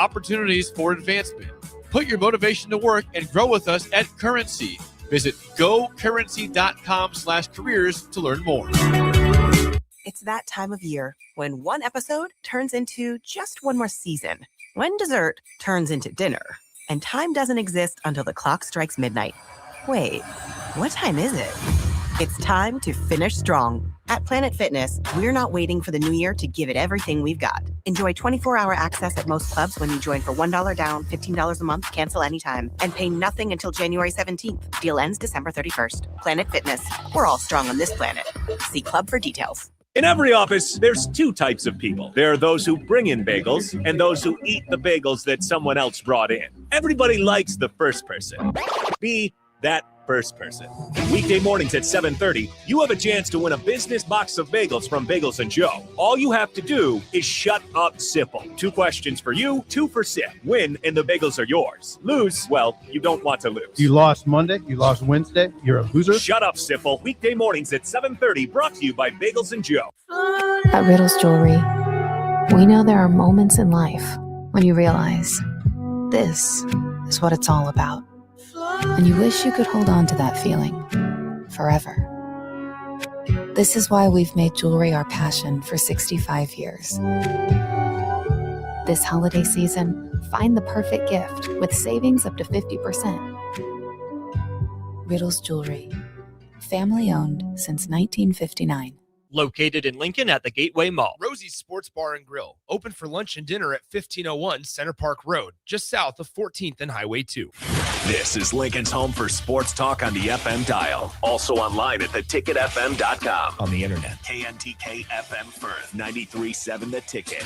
opportunities for advancement. Put your motivation to work and grow with us at Currency. Visit gocurrency.com/careers to learn more. It's that time of year when one episode turns into just one more season, when dessert turns into dinner, and time doesn't exist until the clock strikes midnight. Wait, what time is it? It's time to finish strong. At Planet Fitness, we're not waiting for the new year to give it everything we've got. Enjoy 24-hour access at most clubs when you join for $1 down, $15 a month, cancel anytime, and pay nothing until January 17th. Deal ends December 31st. Planet Fitness. We're all strong on this planet. See club for details. In every office, there's two types of people. There are those who bring in bagels and those who eat the bagels that someone else brought in. Everybody likes the first person. Be that first person. Weekday mornings at 7:30, you have a chance to win a business box of bagels from Bagels & Joe. All you have to do is shut up, Sipple. 2 questions for you, 2 for Sip. Win, and the bagels are yours. Lose, well, you don't want to lose. You lost Monday, you lost Wednesday, you're a loser. Shut up, Sipple. Weekday mornings at 7:30, brought to you by Bagels & Joe. At Riddles Jewelry, we know there are moments in life when you realize this is what it's all about. And you wish you could hold on to that feeling forever. This is why we've made jewelry our passion for 65 years. This holiday season, find the perfect gift with savings up to 50%. Riddles Jewelry, family owned since 1959. Located in Lincoln at the Gateway Mall. Rosie's Sports Bar and Grill, open for lunch and dinner at 1501 Center Park Road, just south of 14th and Highway 2. This is Lincoln's home for sports talk on the FM dial. Also online at theticketfm.com. On the internet. KNTK FM Firth, 93.7 The Ticket.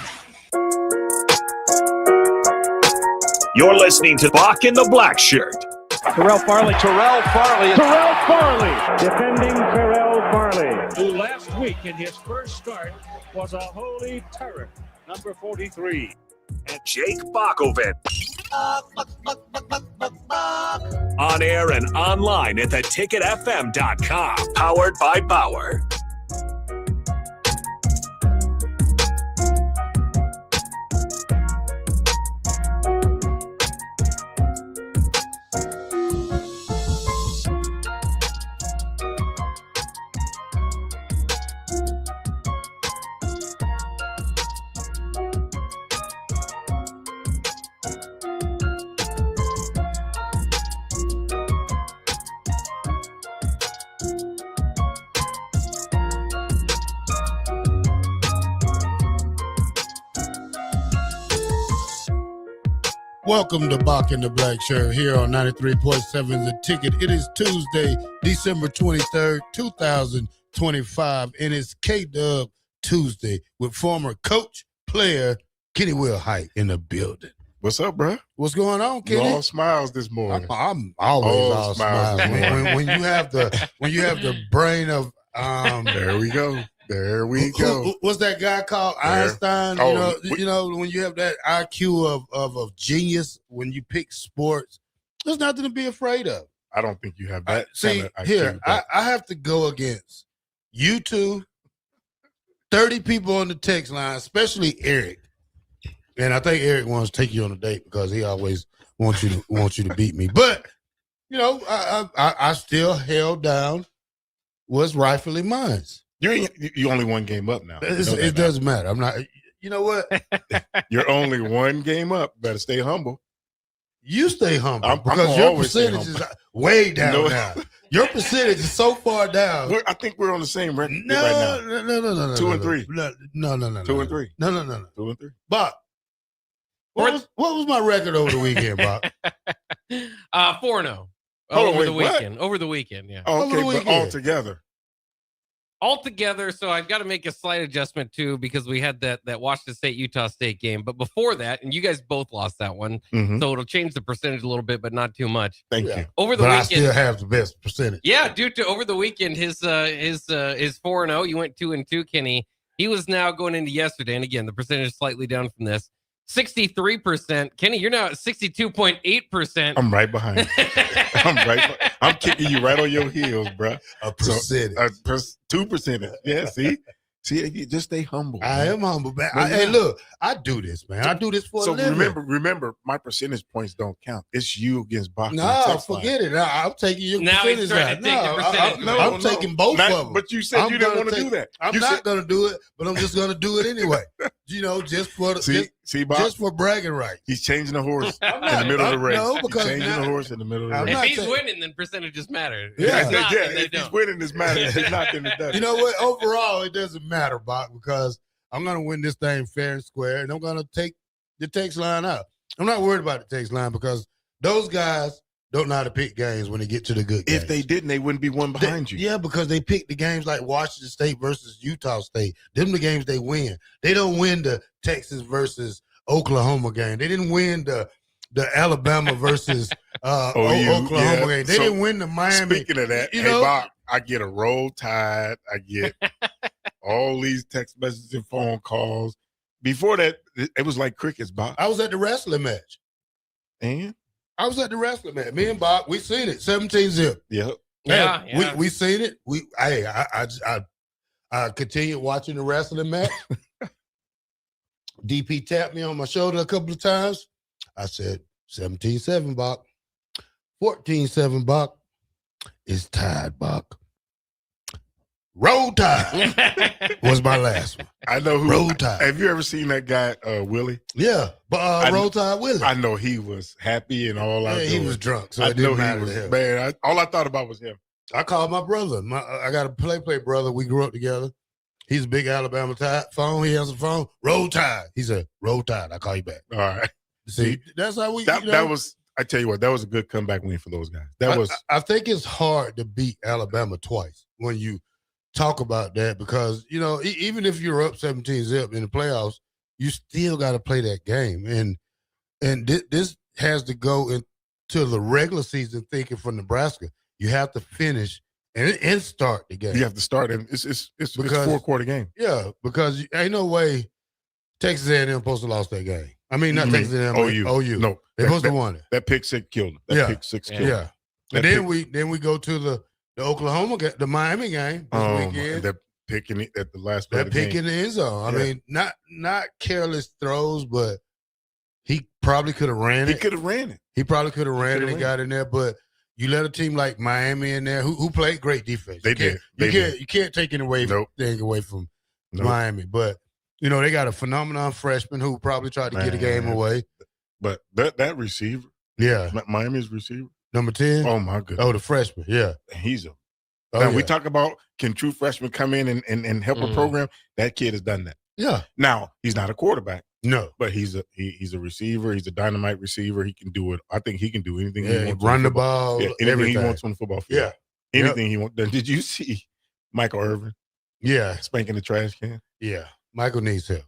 You're listening to Bock and the Blackshirt. Terrell Farley, defending Terrell Farley, who last week in his first start was a holy terror, number 43. And Jake Bockovic. On air and online at theticketfm.com. Powered by Power. Welcome to Bock and the Blackshirt here on 93.7 The Ticket. It is Tuesday, December 23rd, 2025, and it's K-Dub Tuesday with former coach, player, Kenny Wilhite in the building. What's up, bro? What's going on, Kenny? All smiles this morning. I'm always all smiles. When you have the brain of there we go. There we go. What's that guy called? Einstein. You know, when you have that IQ of genius, when you pick sports, there's nothing to be afraid of. I don't think you have that. I have to go against you two, 30 people on the text line, especially Eric. And I think Eric wants to take you on a date because he always wants you to beat me. But you know, I still held down what's rightfully mine. You're only one game up now. It doesn't matter. I'm not. You know what? You're only one game up. Better stay humble. You stay humble because your percentage is way down now. Your percentage is so far down. I think we're on the same record right now. No. 2 and 3. No. 2 and 3. No. 2 and 3. Bob, what was my record over the weekend, Bob? 4-0. Over the weekend. Over the weekend, yeah. Oh, okay, but altogether, so I've got to make a slight adjustment too because we had that Washington State Utah State game, but before that, and you guys both lost that one, so it'll change the percentage a little bit, but not too much. Thank you. Over the weekend, I still have the best percentage. Yeah, due to over the weekend, his 4-0. You went 2-2, Kenny. He was now going into yesterday, and again, the percentage is slightly down from this. 63%. Kenny, you're now at 62.8%. I'm right behind you. I'm kicking you right on your heels, bro. A percentage. 2%. Yeah, see? See, you just stay humble. I am humble, man. Well, Hey, yeah. look, I do this, man. I do this for a So living. remember, my percentage points don't count. It's you against Bock. No, forget it. I'm taking your Now he's percentage trying out. to take your percentage. I'm taking both of them. But you said you didn't want to do that. I'm not going to do it, but I'm just going to do it anyway. Just for see, Bock, just for bragging rights. he's changing the horse in the middle of the race. No, because he's changing the horse in the middle of the I'm race. not If he's saying- winning, then percentages matter. Yeah. If not, then they If he's don't. winning, this matters. If he's not, then it doesn't. You know what? Overall, it doesn't matter, Bock, because I'm going to win this thing fair and square, and I'm going to take the text line out. I'm not worried about the text line because those guys don't know how to pick games when they get to the good games. If they didn't, they wouldn't be one behind you. Yeah, because they pick the games like Washington State versus Utah State. Them the games they win. They don't win the Texas versus Oklahoma game. They didn't win the Alabama versus Oklahoma game. They didn't win the Miami. Speaking of that, You hey, know? Bock, I get a roll tide. I get all these text messages and phone calls. Before that, it was like crickets, Bock. I was at the wrestling match. And I was at the wrestling match. Me and Bob, we seen it. 17-0. yep. Yeah. We seen it. I continued watching the wrestling match. DP tapped me on my shoulder a couple of times. I said, 17-7, Bock. 14-7, Bock. It's tied, Bock. Roll Tide was my last one. I know who. Roll Tide. Have you ever seen that guy, Willie? Yeah, but Roll Tide Willie. I know he was happy and all I He was drunk, so I it know didn't he matter was, to him. man. All I thought about was him. I called my brother. I got a play brother. We grew up together. He's a big Alabama Tide phone. He has a phone. Roll Tide. He said, Roll Tide. I call you back. All right. See, that's how we. That was. I tell you what, that was a good comeback win for those guys. I think it's hard to beat Alabama twice when you talk about that because even if you're up 17-0 in the playoffs, you still got to play that game. And this has to go into the regular season thinking for Nebraska. You have to finish and start the game. You have to start, and it's a 4-quarter game. Yeah, because ain't no way Texas A&M supposed to lost that game. I mean, not You Texas A&M, OU. No, They supposed to won it. That pick six killed them. That pick six killed them. Yeah. And then we go to the Oklahoma game, the Miami game this weekend. They're picking it at the last play They're of the game. picking the end zone. I mean, not careless throws, but he probably could have ran it. He could have ran it. He probably could have ran it and got in there, but you let a team like Miami in there who played great defense. They did. You can't take it away from Nope. Miami. But they got a phenomenon freshman who probably tried to get a game away. But that receiver, Yeah. Miami's receiver, Number 10. oh my goodness. Oh, the freshman. Yeah. He's a. Oh, Now, yeah. we talk about can true freshmen come in and help a program? That kid has done that. Yeah. Now he's not a quarterback, No. but he's a receiver. He's a dynamite receiver. He can do it. I think he can do anything he Yeah, wants. run on the football. ball, Yeah, anything everything. he wants on the football field. Yeah. Anything he wants. Did you see Michael Irvin Yeah. spanking the trash can? Yeah. Michael needs help.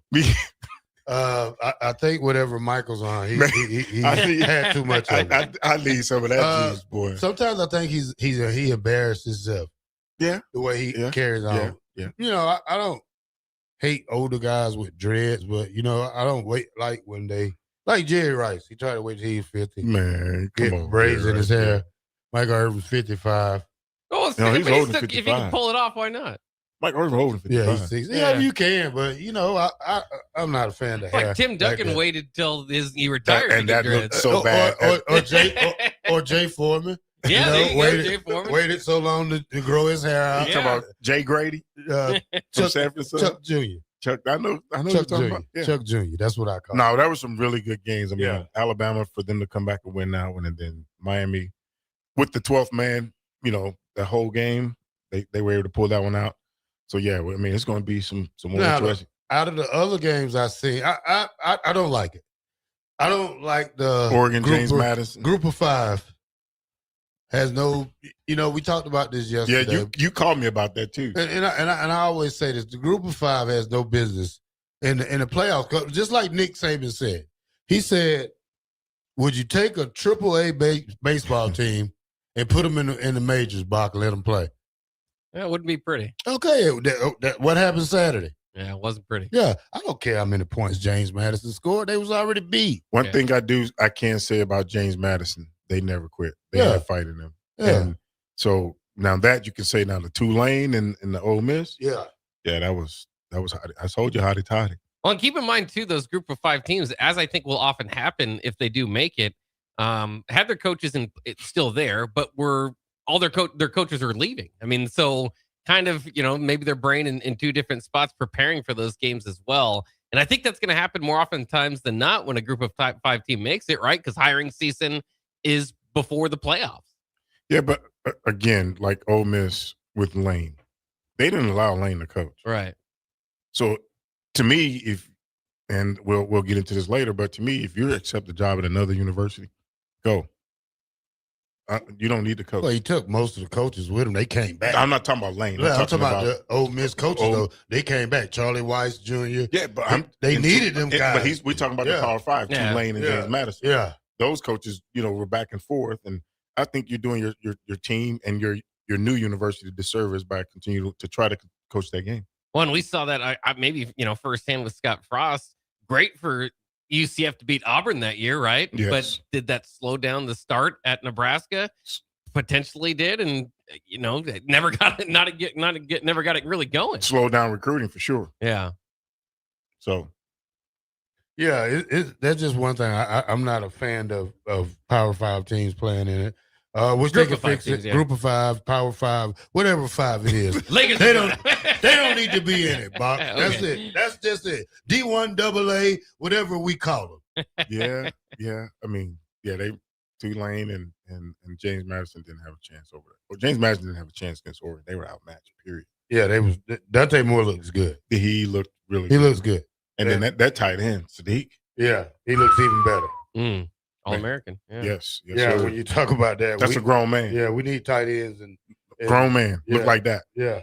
I think whatever Michael's on, he had too much of it. I need some of that juice, boy. Sometimes I think he embarrasses himself. Yeah. The way he carries on. Yeah. I don't hate older guys with dreads, but I don't wait like when they like Jerry Rice. He tried to wait till he's 50. Man, come Get on. braids Jerry in his Rice, hair. yeah. Michael Irvin's 55. Oh, No, he's but older than if he 55. can pull it off, why not? Mike Irvin older than 55. Yeah, he's 60. Yeah, you can, but I'm not a fan of It's hair. like Tim Duncan that. waited till he retired to And get that looked dreads. so bad. or Jay Foreman. Yeah, there you go, Jay Foreman. Waited so long to grow his hair out. You talking about Jay Grady from Chuck, San Francisco? Chuck Jr. Chuck, I know Chuck what you're talking Jr. about. Yeah. Chuck Jr. That's what I call it. No, that was some really good games. I mean, Yeah. Alabama, for them to come back and win that one, and then Miami with the 12th man, the whole game, they were able to pull that one out. So, yeah, I mean, it's going to be some more Now, interesting. out of the other games I've seen, I don't like it. I don't like the Oregon, James Madison. Group of 5 has no, we talked about this yesterday. Yeah, you called me about that too. And I always say this: the Group of 5 has no business in the playoffs. Just like Nick Saban said, he said, "Would you take a AAA baseball team and put them in the majors, Bock, and let them play?" That wouldn't be pretty. Okay, what happened Saturday? Yeah, it wasn't pretty. Yeah, I don't care how many points James Madison scored; they was already beat. One thing I can say about James Madison, they never quit. They had fight in them. Yeah. And so now that you can say now the Tulane and the Ole Miss, Yeah, that was that was I told you hotty toddy. Well, and keep in mind too, those group of 5 teams, as I think will often happen if they do make it, have their coaches it's still there, but all their coaches are leaving. I mean, so kind of, maybe their brain in 2 different spots preparing for those games as well. And I think that's going to happen more often times than not when a group of 5 team makes it, right? Because hiring season is before the playoffs. Yeah, but again, like Ole Miss with Lane, they didn't allow Lane to coach. Right. So to me, and we'll get into this later, but to me, if you accept the job at another university, go. You don't need to coach. Well, he took most of the coaches with him. They came back. I'm not talking about Lane. I'm talking about the Ole Miss coaches, though. They came back. Charlie Weiss Jr. Yeah, but they needed them guys. But we're talking about the Power 5, Tulane and James Madison. Yeah. Those coaches, were back and forth. And I think you're doing your team and your new university disservice by continuing to try to coach that game. Well, and we saw that I maybe, firsthand with Scott Frost. Great for UCF to beat Auburn that year, right? Yes. But did that slow down the start at Nebraska? Potentially did, and never got it. Never got it really going. Slow down recruiting for sure. Yeah. So. Yeah, that's just one thing. I'm not a fan of Power 5 teams playing in it. Which they can fix it. Group of 5, Power 5, whatever 5 it is. they don't need to be in it, Bock. That's it. That's just it. D1 AA, whatever we call them. Yeah. I mean, Tulane and James Madison didn't have a chance over there. Well, James Madison didn't have a chance against Oregon. They were outmatched, period. Yeah, Dante Moore looks good. He looked really good. He looks good. And then that tight end, Sadiq. Yeah, he looks even better. All-American. Yeah. Yes. Yeah, when you talk about that. That's a grown man. Yeah, we need tight ends. and grown man. Look like that. Yeah.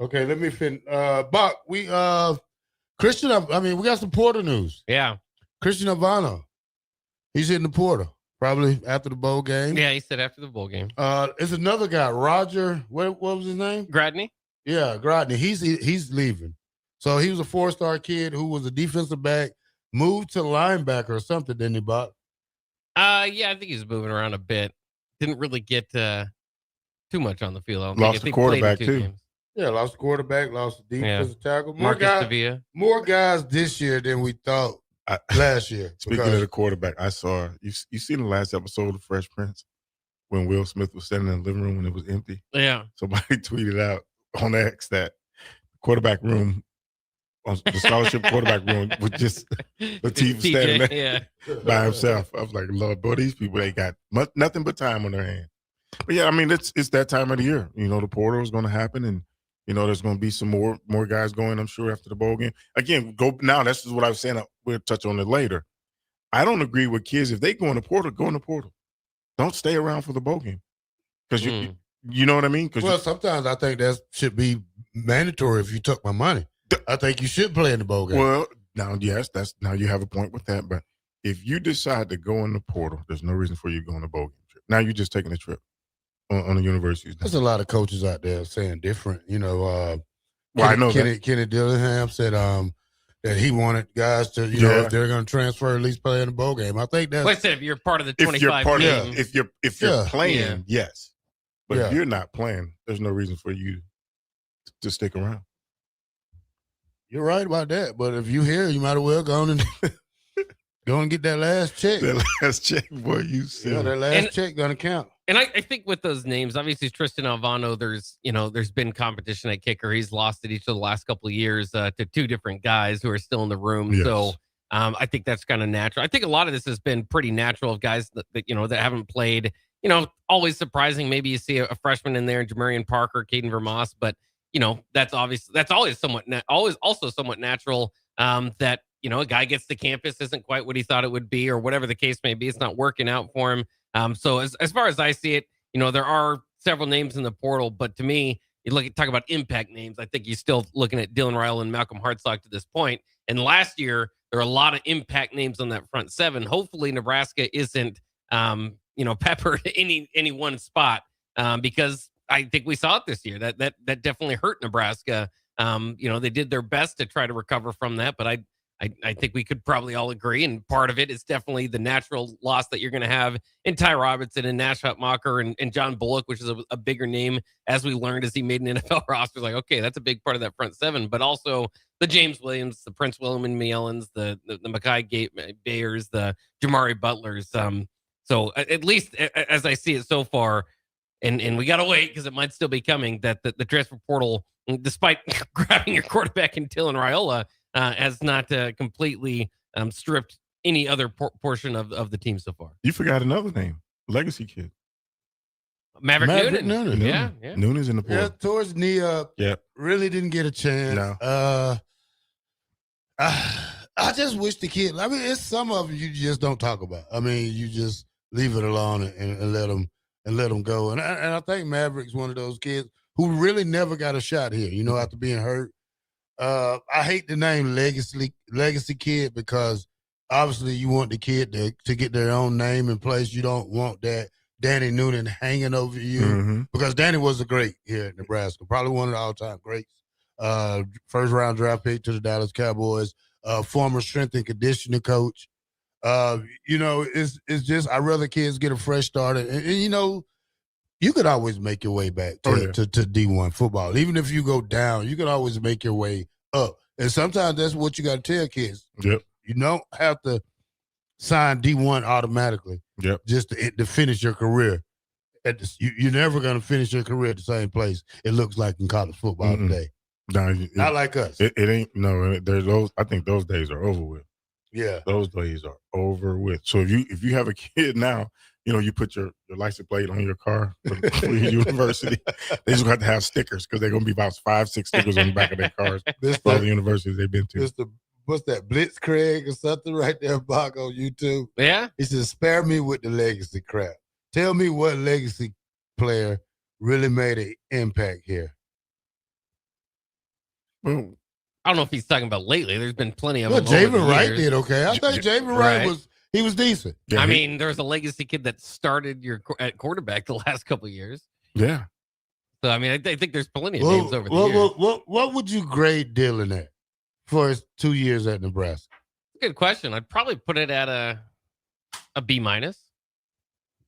Okay, let me finish. Bock, we Christian, we got some Porter news. Yeah. Christian Avano. He's hitting the Porter. Probably after the bowl game. Yeah, he said after the bowl game. It's another guy, Roger. What was his name? Gradney. Yeah, Gradney. He's leaving. So he was a 4-star kid who was a defensive back, moved to linebacker or something, didn't he, Bock? Yeah, I think he's moving around a bit. Didn't really get too much on the field. I don't lost think the quarterback too. Games. Yeah, lost the quarterback, lost the defensive tackle. More guys this year than we thought last year. Speaking of the quarterback, I saw you seen the last episode of Fresh Prince when Will Smith was standing in the living room when it was empty. Yeah, somebody tweeted out on X that the quarterback room, the scholarship quarterback room, was just Latif standing there by himself. I was like, Lord, boy, these people ain't got nothing but time on their hands. But yeah, I mean, it's that time of the year. The portal is going to happen, and there's going to be some more guys going, I'm sure, after the bowl game. Again, this is what I was saying. We'll touch on it later. I don't agree with kids. If they go in the portal, go in the portal. Don't stay around for the bowl game. Because you know what I mean? Well, sometimes I think that should be mandatory if you took my money. I think you should play in the bowl game. Well, now, yes, now you have a point with that. But if you decide to go in the portal, there's no reason for you to go on the bowl game trip. Now you're just taking a trip on the universities. There's a lot of coaches out there saying different. I know Kenny Dillingham said that he wanted guys to, if they're going to transfer, at least play in the bowl game. I think that's. Like I said, if you're part of the 25 team. If you're playing, yes. But if you're not playing, there's no reason for you to stick around. You're right about that. But if you're here, you might as well go and get that last check. That last check, boy, you see. That last check going to count. And I think with those names, obviously Tristan Alvano, there's been competition at kicker. He's lost it each of the last couple of years to 2 different guys who are still in the room. Yes. So I think that's kind of natural. I think a lot of this has been pretty natural of guys that haven't played. Always surprising. Maybe you see a freshman in there, Jamarian Parker, Caden Vermas, but that's always also somewhat natural. That a guy gets to campus, isn't quite what he thought it would be, or whatever the case may be. It's not working out for him. So as far as I see it, there are several names in the portal, but to me, talk about impact names. I think you're still looking at Dylan Ryle and Malcolm Hartsock to this point. And last year, there are a lot of impact names on that front 7. Hopefully, Nebraska isn't, peppered any one spot, because I think we saw it this year. That definitely hurt Nebraska. They did their best to try to recover from that, but I think we could probably all agree, and part of it is definitely the natural loss that you're going to have in Ty Robinson and Nash Hutmacher and John Bullock, which is a bigger name, as we learned as he made an NFL roster. Like, okay, that's a big part of that front seven, but also the James Williams, the Prince William and Mielens, the Mekhi Bayers, the Jamari Butlers. So at least as I see it so far, and we got to wait because it might still be coming, that the transfer portal, despite grabbing your quarterback in Dylan Raiola, has not completely stripped any other portion of the team so far. You forgot another name, legacy kid. Maverick Noonan. Yeah. Noonan's in the portal. Yeah, towards knee up. Yep. Really didn't get a chance. No. I just wish the kid. I mean, it's some of them you just don't talk about. I mean, you just leave it alone and let them go. And I think Maverick's one of those kids who really never got a shot here. You know, after being hurt. I hate the name legacy kid because obviously you want the kid to get their own name in place. You don't want that Danny Noonan hanging over you because Danny was a great here at Nebraska, probably one of the all-time greats. First round draft pick to the Dallas Cowboys, former strength and conditioning coach. You know, it's just I'd rather kids get a fresh start, and you know, you could always make your way back to D1 football. Even if you go down, you can always make your way up. And sometimes that's what you got to tell kids. Yep. You don't have to sign D1 automatically. Yep. Just to finish your career. You're never going to finish your career at the same place it looks like in college football today. No, not like us. It ain't. No, there's those. I think those days are over with. Yeah, those days are over with. So if you have a kid now, you know, you put your license plate on your car for your university. They just got to have stickers because they're going to be about 5-6 stickers on the back of their cars for all the universities they've been to. What's that, Blitzkrieg or something right there, Bock, on YouTube? Yeah. He says, spare me with the legacy crap. Tell me what legacy player really made an impact here. Well, I don't know if he's talking about lately. There's been plenty of them. Javen Wright did okay. I think Javen Wright was decent. Yeah, I mean, there's a legacy kid that started at quarterback the last couple of years. Yeah. So I mean, I think there's plenty of names over the years. What would you grade Dylan at for his 2 years at Nebraska? Good question. I'd probably put it at a B-.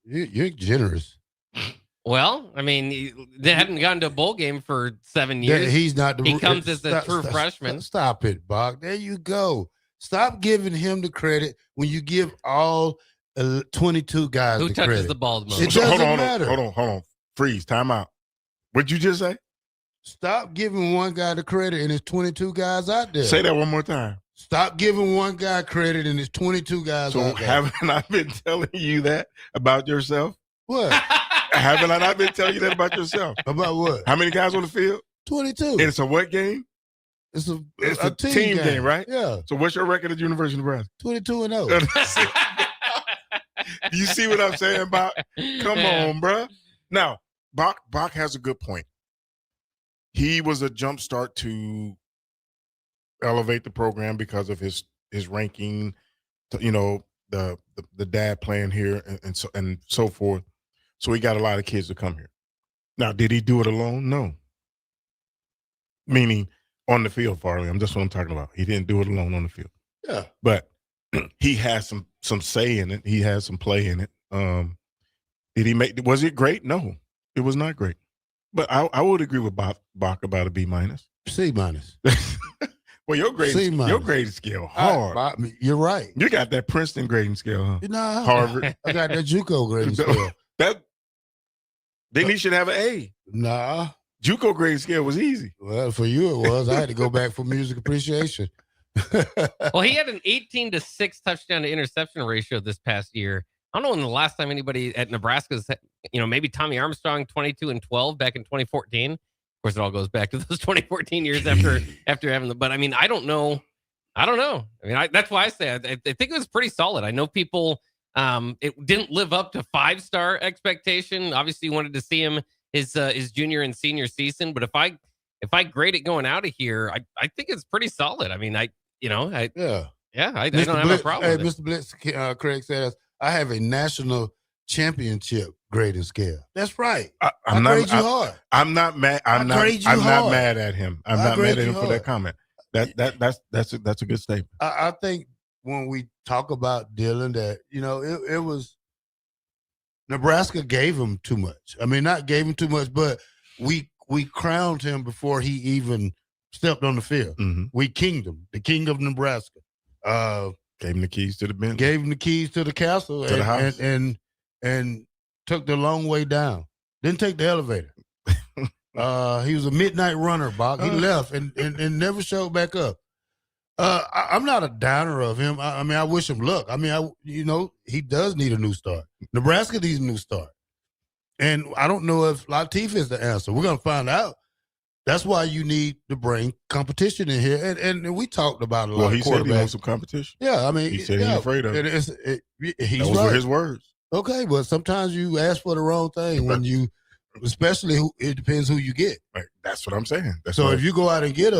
You're generous. Well, I mean, they hadn't gone to a bowl game for 7 years. He's not. He comes as a true freshman. Stop it, Bock. There you go. Stop giving him the credit when you give all 22 guys who the touches credit. The ball the most. It doesn't matter. Hold on. Freeze. Time out. What'd you just say? Stop giving one guy the credit and there's 22 guys out there. Say that one more time. Stop giving one guy credit and there's 22 guys out there. So haven't I been telling you that about yourself? What? Haven't I not been telling you that about yourself? About what? How many guys on the field? 22. And it's a what game? It's a team game, right? Yeah. So what's your record at University of Nebraska? 22-0. You see what I'm saying, Bock? Come on, bro. Now, Bock has a good point. He was a jump start to elevate the program because of his ranking, you know, the dad playing here and so forth. So he got a lot of kids to come here. Now, did he do it alone? No. Meaning on the field, Farley. That's what I'm talking about. He didn't do it alone on the field. Yeah. But he has some say in it. He has some play in it. Was it great? No, it was not great. But I would agree with Bock about a B-. C-. Well, your grading scale hard. You're right. You got that Princeton grading scale, huh? Nah, Harvard. I got that JUCO grading scale. Then he should have an A. Nah. JUCO grading scale was easy. Well, for you it was. I had to go back for music appreciation. Well, he had an 18-6 touchdown to interception ratio this past year. I don't know when the last time anybody at Nebraska's, you know, maybe Tommy Armstrong, 22-12 back in 2014. Of course, it all goes back to those 2014 years after having but I mean, I don't know. I mean, that's why I say I think it was pretty solid. I know people, it didn't live up to 5-star expectation. Obviously, you wanted to see him his junior and senior season, but if I grade it going out of here, I think it's pretty solid. I mean, I don't have a problem. Hey, Mr. Blitz, Craig says I have a national championship grading scale. That's right. I'm not mad at him. I'm not mad at him for that comment. That's a good statement. I think when we talk about Dylan, that it was Nebraska gave him too much. I mean, not gave him too much, but we crowned him before he even stepped on the field. Mm-hmm. We kinged him, the king of Nebraska. Gave him the keys to the Bentley. Gave him the keys to the castle, to the house. And took the long way down. Didn't take the elevator. He was a midnight runner, Bock. He left and never showed back up. I'm not a downer of him. I mean, I wish him luck. I mean, he does need a new start. Nebraska needs a new start. And I don't know if Latif is the answer. We're going to find out. That's why you need to bring competition in here. And we talked about a lot of he said he wants some competition. Yeah, I mean. He said he's afraid of it. Those were his words. Okay, but sometimes you ask for the wrong thing when you, especially it depends who you get. Right. That's what I'm saying. So if you go out and get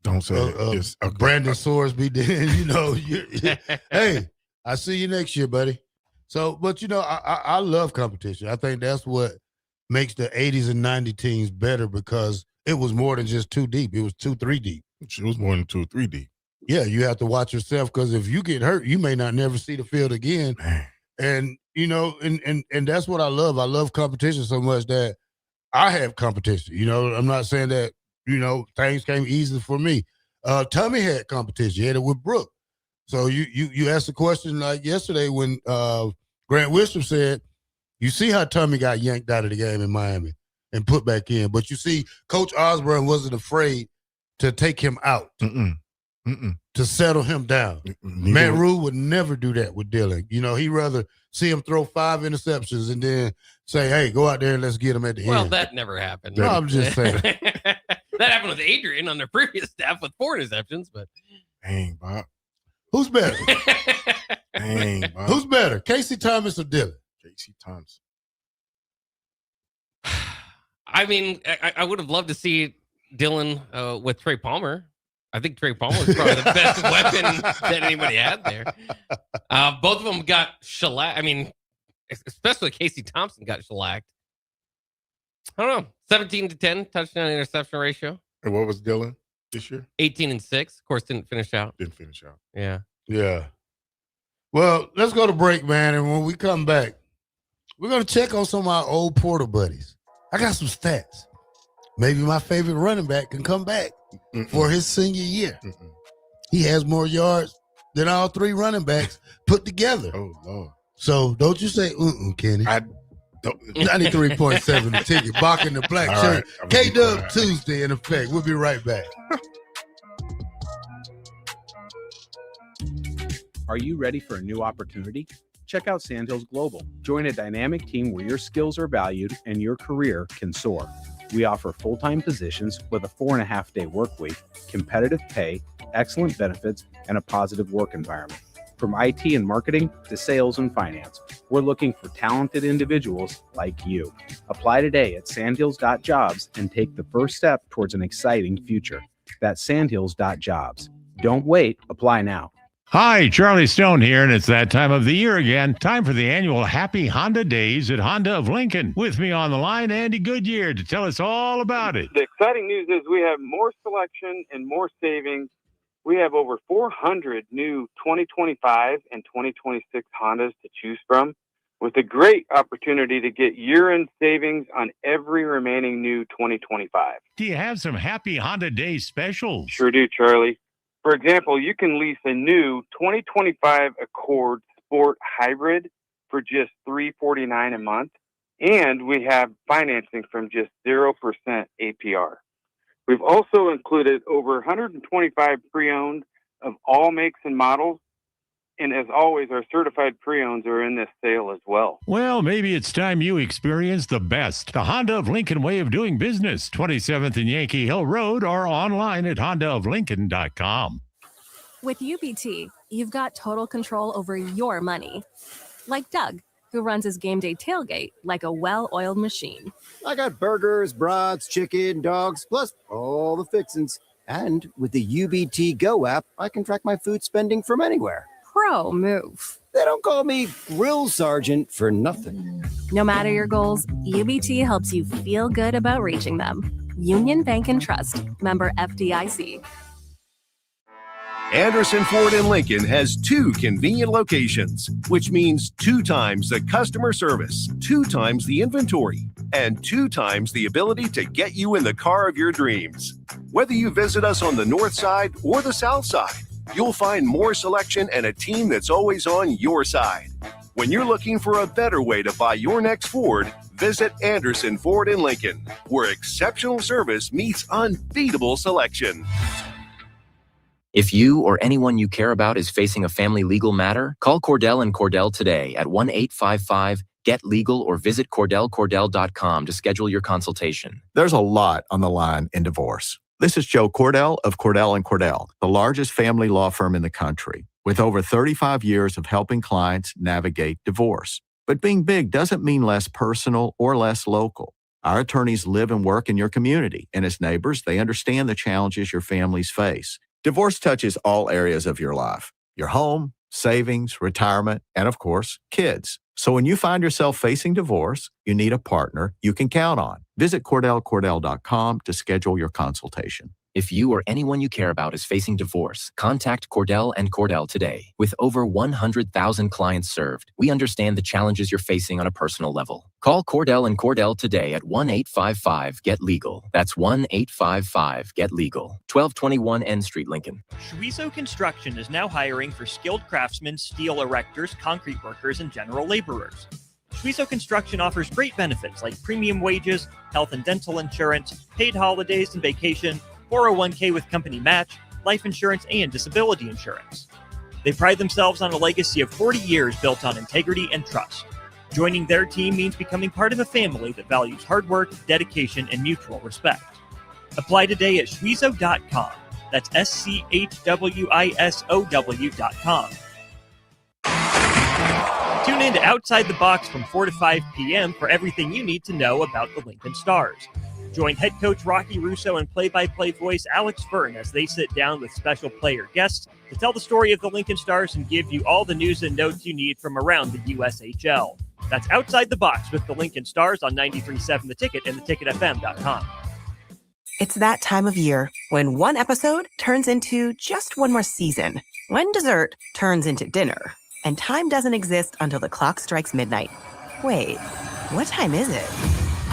don't say a Brandon Sorsby, then hey, I see you next year, buddy. So, but I love competition. I think that's what makes the 80s and 90 teams better, because it was more than just 2 deep. It was 2-3 deep. It was more than 2-3 deep. Yeah, you have to watch yourself, because if you get hurt, you may not never see the field again. Man. And and that's what I love. I love competition so much that I have competition. I'm not saying that things came easy for me. Tommy had competition. He had it with Brooke. So you asked the question like yesterday when Grant Wisdom said, you see how Tommy got yanked out of the game in Miami and put back in, but you see Coach Osborne wasn't afraid to take him out. To settle him down. Matt Rule would never do that with Dylan. He'd rather see him throw 5 interceptions and then say, hey, go out there and let's get him at the end. Well, that never happened. No, I'm just saying. That happened with Adrian on their previous staff with 4 interceptions, but. Dang, Bob. Who's better? Dang, Bob. Who's better, Casey Thomas or Dylan? Casey Thomas. I mean, I would have loved to see Dylan with Trey Palmer. I think Trey Palmer was probably the best weapon that anybody had there. Both of them got shellacked. I mean, especially Casey Thompson got shellacked. I don't know. 17-10 touchdown interception ratio. And what was Dylan this year? 18-6. Of course, didn't finish out. Yeah. Yeah. Well, let's go to break, man. And when we come back, we're going to check on some of our old Porter buddies. I got some stats. Maybe my favorite running back can come back for his senior year. He has more yards than all 3 running backs put together. Oh, Lord. So don't you say, Kenny. I don't. 93.7 the ticket. Bock in the black shirt. Right, K-Dub Tuesday in effect. We'll be right back. Are you ready for a new opportunity? Check out Sandhills Global. Join a dynamic team where your skills are valued and your career can soar. We offer full-time positions with a 4.5-day work week, competitive pay, excellent benefits, and a positive work environment. From IT and marketing to sales and finance, we're looking for talented individuals like you. Apply today at sandhills.jobs and take the first step towards an exciting future. That's sandhills.jobs. Don't wait. Apply now. Hi, Charlie Stone here, and it's that time of the year again. Time for the annual Happy Honda Days at Honda of Lincoln. With me on the line, Andy Goodyear, to tell us all about it. The exciting news is we have more selection and more savings. We have over 400 new 2025 and 2026 Hondas to choose from, with a great opportunity to get year-end savings on every remaining new 2025. Do you have some Happy Honda Days specials? Sure do, Charlie. For example, you can lease a new 2025 Accord Sport Hybrid for just $349 a month, and we have financing from just 0% APR. We've also included over 125 pre-owned of all makes and models, and as always, our certified pre-owns are in this sale as well. Well, maybe it's time you experience the best. The Honda of Lincoln way of doing business. 27th and Yankee Hill Road, or online at hondaoflincoln.com. With UBT, you've got total control over your money. Like Doug, who runs his game day tailgate like a well-oiled machine. I got burgers, brats, chicken, dogs, plus all the fixins. And with the UBT Go app, I can track my food spending from anywhere. Pro move. They don't call me Grill Sergeant for nothing. No matter your goals, UBT helps you feel good about reaching them. Union Bank and Trust, member FDIC. Anderson Ford in Lincoln has 2 convenient locations, which means 2 times the customer service, 2 times the inventory, and 2 times the ability to get you in the car of your dreams. Whether you visit us on the north side or the south side, you'll find more selection and a team that's always on your side. When you're looking for a better way to buy your next Ford, visit Anderson Ford in Lincoln, where exceptional service meets unbeatable selection. If you or anyone you care about is facing a family legal matter, call Cordell & Cordell today at 1-855-GET-LEGAL or visit CordellCordell.com to schedule your consultation. There's a lot on the line in divorce. This is Joe Cordell of Cordell & Cordell, the largest family law firm in the country, with over 35 years of helping clients navigate divorce. But being big doesn't mean less personal or less local. Our attorneys live and work in your community, and as neighbors, they understand the challenges your families face. Divorce touches all areas of your life: your home, savings, retirement, and of course, kids. So when you find yourself facing divorce, you need a partner you can count on. Visit CordellCordell.com to schedule your consultation. If you or anyone you care about is facing divorce, contact Cordell & Cordell today. With over 100,000 clients served, we understand the challenges you're facing on a personal level. Call Cordell & Cordell today at 1-855-GET-LEGAL. That's 1-855-GET-LEGAL. 1221 N Street, Lincoln. Schweizo Construction is now hiring for skilled craftsmen, steel erectors, concrete workers, and general laborers. Schweizo Construction offers great benefits like premium wages, health and dental insurance, paid holidays and vacation, 401k with company match, life insurance, and disability insurance. They pride themselves on a legacy of 40 years built on integrity and trust. Joining their team means becoming part of a family that values hard work, dedication, and mutual respect. Apply today at schweizo.com. That's SCHWISOW.com. Tune in to Outside the Box from 4 to 5 p.m. for everything you need to know about the Lincoln Stars. Join head coach Rocky Russo and play-by-play voice Alex Fern as they sit down with special player guests to tell the story of the Lincoln Stars and give you all the news and notes you need from around the USHL. That's Outside the Box with the Lincoln Stars on 93.7 The Ticket and theticketfm.com. It's that time of year when one episode turns into just one more season, when dessert turns into dinner, and time doesn't exist until the clock strikes midnight. Wait, what time is it?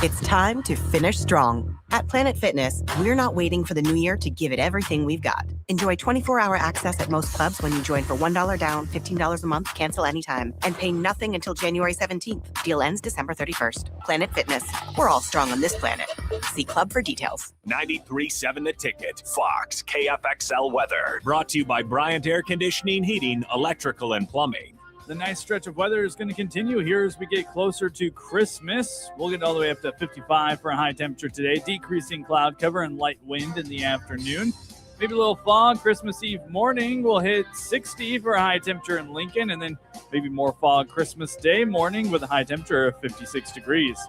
It's time to finish strong. At Planet Fitness, we're not waiting for the new year to give it everything we've got. Enjoy 24-hour access at most clubs when you join for $1 down, $15 a month, cancel anytime, and pay nothing until January 17th. Deal ends December 31st. Planet Fitness. We're all strong on this planet. See club for details. 93.7 The Ticket, Fox, KFXL weather. Brought to you by Bryant Air Conditioning, Heating, Electrical, and Plumbing. The nice stretch of weather is going to continue here as we get closer to Christmas. We'll get all the way up to 55 for a high temperature today. Decreasing cloud cover and light wind in the afternoon. Maybe a little fog. Christmas Eve morning will hit 60 for a high temperature in Lincoln, and then maybe more fog Christmas Day morning with a high temperature of 56 degrees.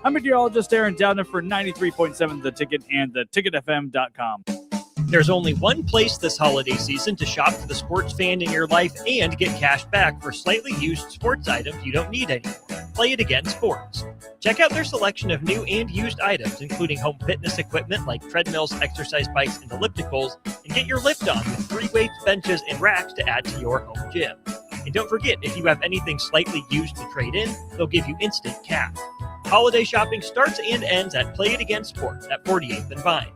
I'm meteorologist Aaron Dowden for 93.7 The Ticket and theticketfm.com. There's only one place this holiday season to shop for the sports fan in your life and get cash back for slightly used sports items you don't need anymore. Play It Again Sports. Check out their selection of new and used items, including home fitness equipment like treadmills, exercise bikes, and ellipticals, and get your lift on with free weights, benches, and racks to add to your home gym. And don't forget, if you have anything slightly used to trade in, they'll give you instant cash. Holiday shopping starts and ends at Play It Again Sports at 48th and Vine.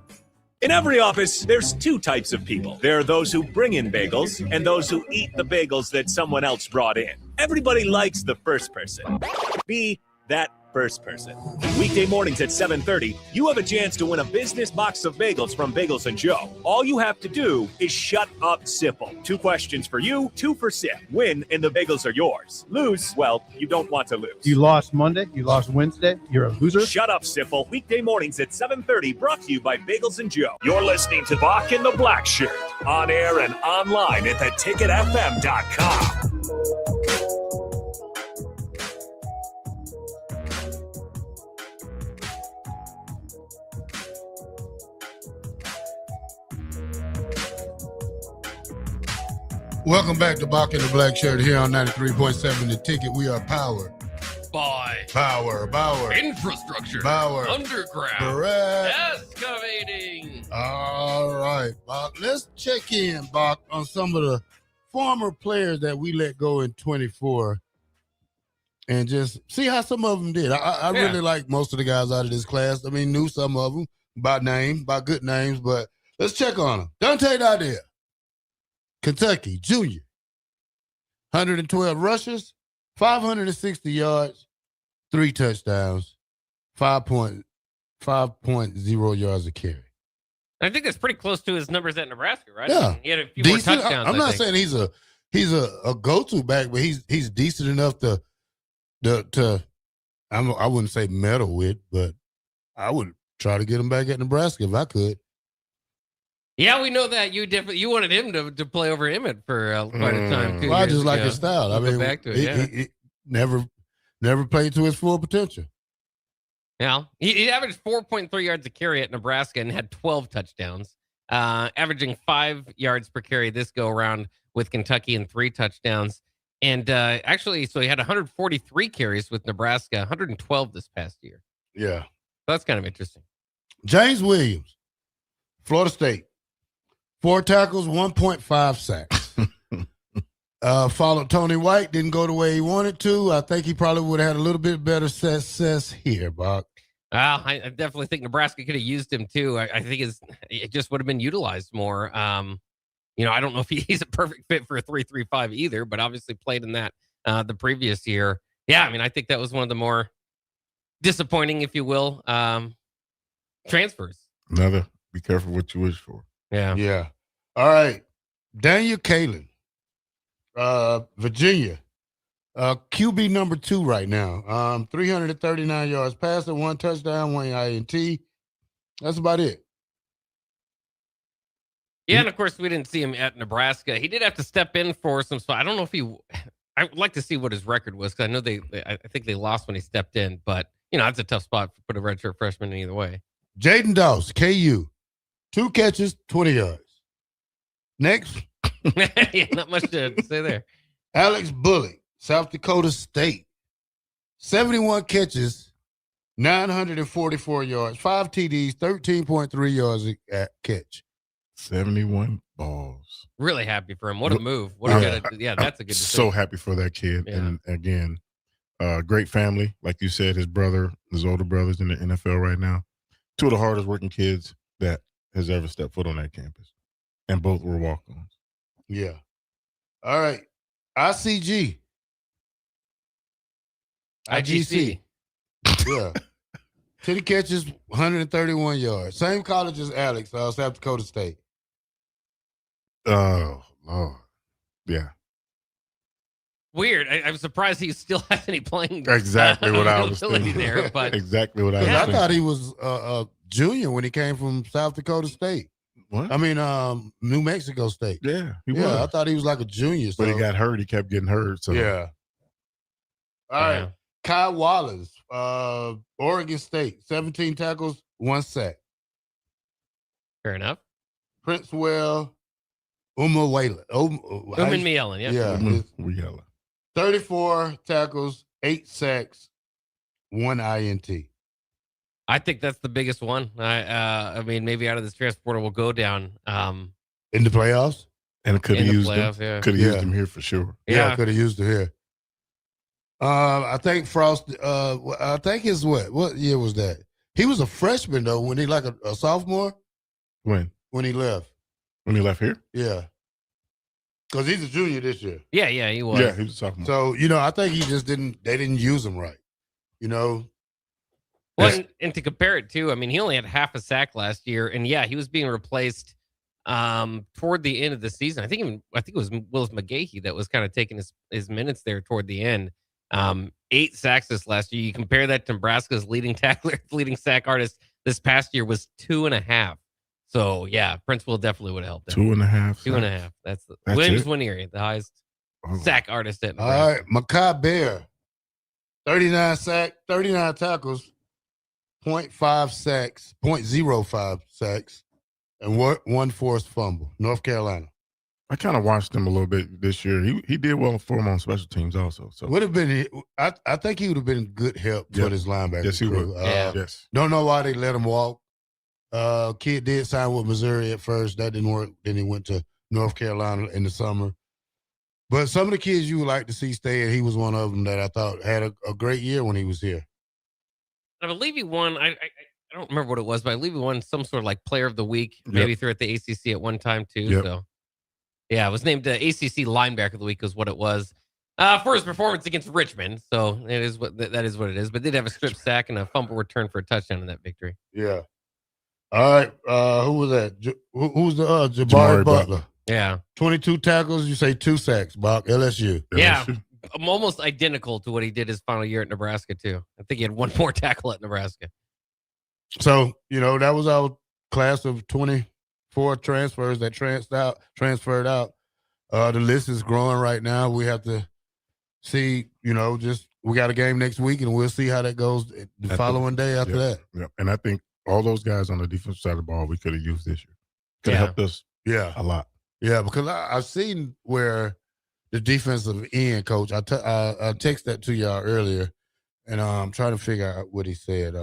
In every office, there's 2 types of people. There are those who bring in bagels and those who eat the bagels that someone else brought in. Everybody likes the first person. Be that first person. Weekday mornings at 7:30, you have a chance to win a business box of bagels from Bagels & Joe. All you have to do is shut up, Sipple. 2 questions for you, 2 for Sip. Win, and the bagels are yours. Lose, well, you don't want to lose. You lost Monday. You lost Wednesday. You're a loser. Shut up, Sipple. Weekday mornings at 7:30, brought to you by Bagels & Joe. You're listening to Bock and the Blackshirt, on air and online at theticketfm.com. Welcome back to Bock and the Blackshirt here on 93.7 The Ticket. We are powered by Bauer. Infrastructure. Bauer. Underground. Correct. Excavating. All right, Bock. Let's check in, Bock, on some of the former players that we let go in 24 and just see how some of them did. I really like most of the guys out of this class. I mean, knew some of them by name, by good names, but let's check on them. Dante Dardere, Kentucky, junior. 112 rushes, 560 yards, 3 touchdowns, 5.0 yards a carry. I think that's pretty close to his numbers at Nebraska, right? Yeah. I mean, he had a few Decent. more touchdowns. I'm not saying he's a go-to back, but he's decent enough to I wouldn't say meddle with, but I would try to get him back at Nebraska if I could. Yeah, we know that you wanted him to play over Emmett for quite a time too. Well, I just like his style. I mean, back to it, he never played to his full potential. Yeah, he averaged 4.3 yards a carry at Nebraska and had 12 touchdowns, averaging 5 yards per carry this go around with Kentucky and 3 touchdowns. And actually, so he had 143 carries with Nebraska, 112 this past year. Yeah, so that's kind of interesting. James Williams, Florida State. 4 tackles, 1.5 sacks. Followed Tony White, didn't go the way he wanted to. I think he probably would have had a little bit better success here, Bock. I definitely think Nebraska could have used him too. I think it just would have been utilized more. I don't know if he's a perfect fit for a 3-3-5 either, but obviously played in that the previous year. Yeah, I mean, I think that was one of the more disappointing, if you will, transfers. Another, be careful what you wish for. Yeah. All right. Daniel Kalen, Virginia, QB number 2 right now. 339 yards passing, 1 touchdown, 1 INT. That's about it. Yeah, and of course we didn't see him at Nebraska. He did have to step in for some. So I don't know if I would like to see what his record was, because I know I think they lost when he stepped in. But that's a tough spot to put a redshirt freshman in either way. Jaden Dawes, KU. 2 catches, 20 yards. Next. Yeah, not much to say there. Alex Bullock, South Dakota State. 71 catches, 944 yards, 5 TDs, 13.3 yards a catch. 71 balls. Really happy for him. What a move. That's a good decision. So happy for that kid. Yeah. And again, great family. Like you said, his older brother's in the NFL right now. 2 of the hardest working kids that has ever stepped foot on that campus. And both were walk-ons. Yeah. All right. ICG. IGC. Yeah. 10 catches, 131 yards. Same college as Alex, South Dakota State. Oh, Lord. Yeah. Weird. I'm surprised he still has any playing. Exactly what I was thinking. There, but exactly what I was thinking. I thought he was a junior when he came from South Dakota State. What? I mean, New Mexico State. Yeah, he was. I thought he was like a junior. But he got hurt. He kept getting hurt. So yeah. All right. Kai Wallace, Oregon State, 17 tackles, 1 sack. Fair enough. Princewell, Umawela. Umanmielen, yeah. Umanmielen. 34 tackles, 8 sacks, 1 INT. I think that's the biggest one. I mean, maybe out of this transfer portal will go down. In the playoffs? And could have used him. Yeah. Could have used him here for sure. Yeah, could have used him here. I think Frost, I think his what year was that? He was a freshman though, when he like a sophomore? When he left. When he left here? Yeah. Because he's a junior this year. Yeah, he was. Yeah, he was a sophomore. So, I think they didn't use him right. Well, and to compare it to, I mean, he only had half a sack last year, and yeah, he was being replaced toward the end of the season. I think it was Willis McGahee that was kind of taking his minutes there toward the end. 8 sacks this last year. You compare that to Nebraska's leading sack artist this past year was 2.5. So yeah, Prince Will definitely would have helped him. 2.5. 2.5. That's That's Williams it? Winieri, the highest sack artist at All Nebraska. right, Makai Bear, 39 tackles, 0.5 sacks, 0.05 sacks, and 1 forced fumble. North Carolina. I kind of watched him a little bit this year. He did well for him on special teams also. So would have been. I think he would have been good help for this linebacker. Yes, he crew. would. Yes. Don't know why they let him walk. Kid did sign with Missouri at first. That didn't work. Then he went to North Carolina in the summer. But some of the kids you would like to see stay, and he was one of them that I thought had a great year when he was here. I believe he won. I don't remember what it was, but I believe he won some sort of like Player of the Week, maybe through at the ACC at one time too. Yep. So, yeah, it was named ACC Linebacker of the Week, is what it was for his performance against Richmond. So it is that is what it is. But did have a strip sack and a fumble return for a touchdown in that victory. Yeah. All right. Who was that? Who's the Jabari Butler? Yeah. 22 tackles. You say 2 sacks, Bock. LSU. Yeah. Almost identical to what he did his final year at Nebraska too. I think he had one more tackle at Nebraska. So, that was our class of 24 transfers that transferred out. The list is growing right now. We have to see, we got a game next week, and we'll see how that goes the following day after that. Yeah. And I think all those guys on the defensive side of the ball we could have used this year. Could have helped us a lot. Yeah, because I've seen where the defensive end coach, I texted that to y'all earlier, and I'm trying to figure out what he said.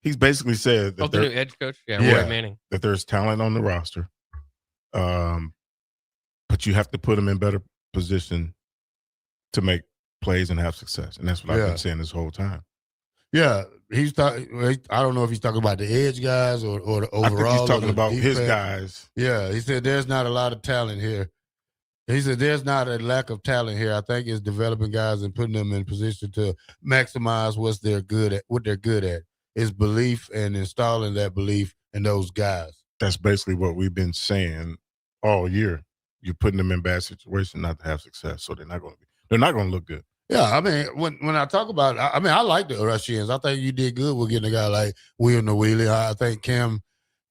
He's basically said that the new edge coach? Yeah, Roy Manning. That there's talent on the roster, but you have to put them in better position to make plays and have success. And that's what I've been saying this whole time. Yeah, I don't know if he's talking about the edge guys or the overall. I think he's talking about defense. his guys. Yeah, he said there's not a lot of talent here. He said there's not a lack of talent here. I think it's developing guys and putting them in position to maximize what they're good at. Is belief and installing that belief in those guys. That's basically what we've been saying all year. You're putting them in bad situations not to have success, so they're not going to look good. Yeah, I mean, when I talk about, I like the rush-ins. I think you did good with getting a guy like William Nwili. I think Cam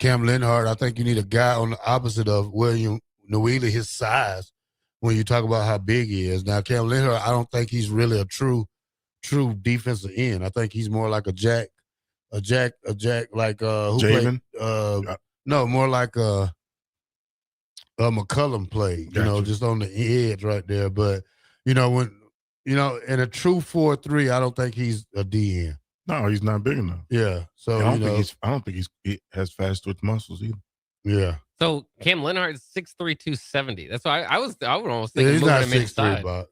Lenhart. I think you need a guy on the opposite of William Nwili, his size. When you talk about how big he is, now Cam Lenhart, I don't think he's really a true defensive end. I think he's more like a Jack, like who Javen? played? No, more like a McCullum played. Gotcha. Just on the edge right there. But when. In a true 4-3, I don't think he's a DN. No, he's not big enough. Yeah, so I don't think he has fast twitch muscles either. Yeah. So Cam Lenhart is 6'3", 270. That's why I would almost think he's not moving him 6'3", inside. Bob.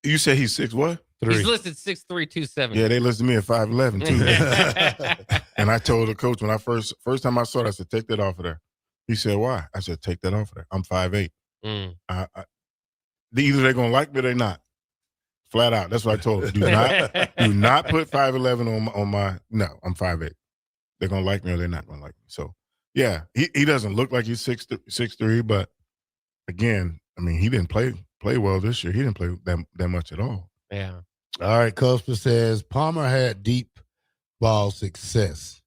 You say he's 6 what? 3. He's listed 6'3", 270. Yeah, they listed me at 5'11" too. And I told the coach when I first time I saw it, I said, take that off of there. He said, why? I said, take that off of there. I'm 5'8". Either they're gonna like me or they're not. Flat out. That's what I told him. Do not put 5'11" on my. No, I'm 5'8". They're gonna like me or they're not gonna like me. So yeah, he doesn't look like he's 6'3", but again, I mean, he didn't play well this year. He didn't play that much at all. Yeah. All right, Cosper says Palmer had deep ball success,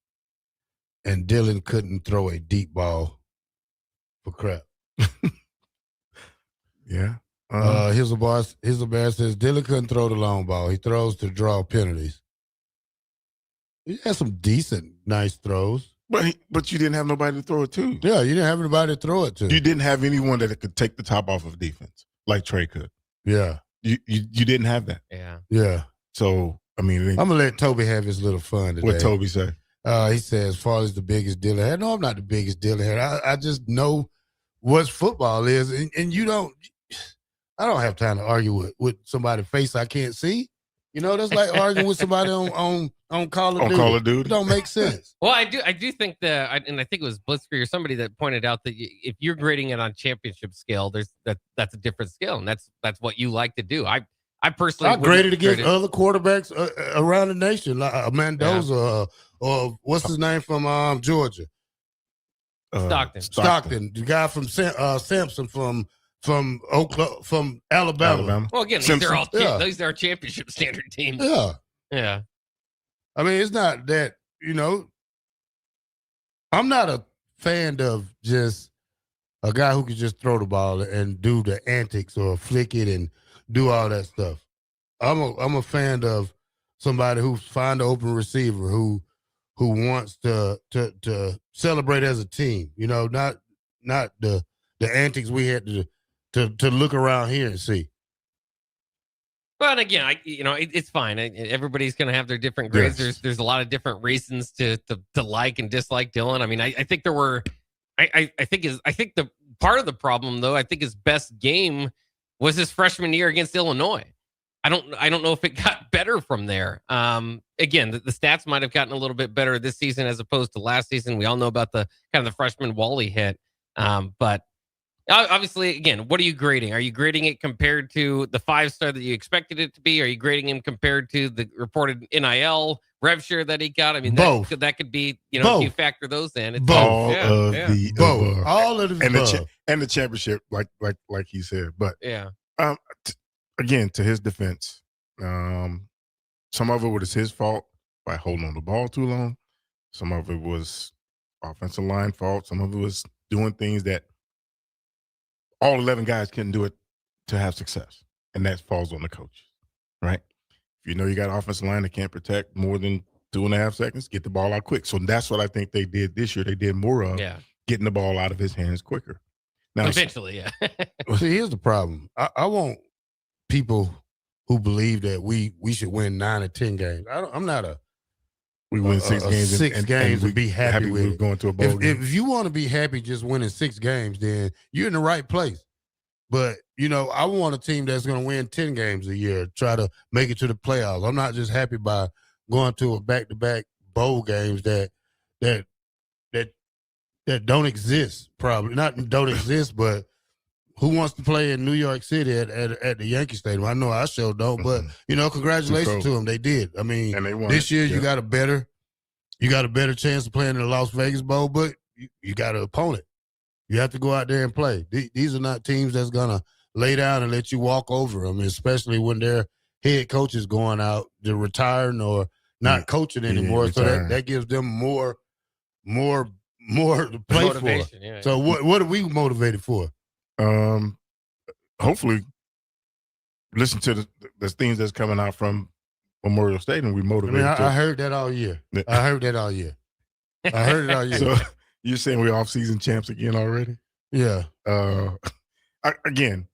and Dylan couldn't throw a deep ball for crap. Yeah. Here's a bear says Dylan couldn't throw the long ball. He throws to draw penalties. He had some decent, nice throws. But you didn't have nobody to throw it to. Yeah, you didn't have anybody to throw it to. You didn't have anyone that could take the top off of defense like Trey could. Yeah. You didn't have that. Yeah. Yeah. So, I mean. I'm going to let Toby have his little fun today. What Toby say? He says Farley's the biggest Dylan head. No, I'm not the biggest Dylan head. I just know what football is. And you don't. I don't have time to argue with somebody face I can't see. That's like arguing with somebody on Call of Duty. Call of Duty. It don't make sense. Well, I do think and I think it was Blitzkrieg or somebody that pointed out that if you're grading it on championship scale, that's a different scale, and that's what you like to do. I personally graded against other quarterbacks around the nation, like Mendoza or what's his name from Georgia, Stockton, the guy from Sampson from Oklahoma, from Alabama. Well, again, these are championship standard teams. Yeah. Yeah. I mean, it's not that, I'm not a fan of just a guy who can just throw the ball and do the antics or flick it and do all that stuff. I'm a fan of somebody who find an open receiver who wants to celebrate as a team, not the the antics we had to look around here and see. Well, and again, it's fine. Everybody's going to have their different grades. Yes. There's a lot of different reasons to like and dislike Dylan. I mean, I think there were. I think the part of the problem, though, I think his best game was his freshman year against Illinois. I don't know if it got better from there. Again, the stats might have gotten a little bit better this season as opposed to last season. We all know about the kind of the freshman Wally hit, but. Obviously, again, what are you grading? Are you grading it compared to the 5-star that you expected it to be? Are you grading him compared to the reported NIL rev share that he got? I mean, that could be, if you factor those in. It's All of the above. All of the above. And the championship, like he said. But yeah, again, to his defense, some of it was his fault by holding on the ball too long. Some of it was offensive line fault. Some of it was doing things that all 11 guys couldn't do it to have success. And that falls on the coach, right? If you know you got an offensive line that can't protect more than 2.5 seconds, get the ball out quick. So that's what I think they did this year. They did more of getting the ball out of his hands quicker. Now, eventually, yeah. Well, see, here's the problem. I want people who believe that we should win 9 or 10 games. I'm not a we win 6 games. 6 games and be happy with it. Going to a bowl game. If you want to be happy just winning 6 games, then you're in the right place. But, I want a team that's going to win 10 games a year, try to make it to the playoffs. I'm not just happy by going to a back-to-back bowl games that don't exist, probably. Not don't exist, but who wants to play in New York City at the Yankee Stadium? I know I sure don't, but congratulations to them. They did. I mean, and they won this year you got a better chance of playing in the Las Vegas Bowl, but you got an opponent. You have to go out there and play. These are not teams that's gonna lay down and let you walk over them, especially when their head coach is going out to retiring or not coaching anymore. So that gives them more to play for. Yeah. So what are we motivated for? Hopefully listen to the things that's coming out from Memorial Stadium. We motivated. I heard that all year. I heard it all year. So you're saying we're off-season champs again already? Yeah. Again.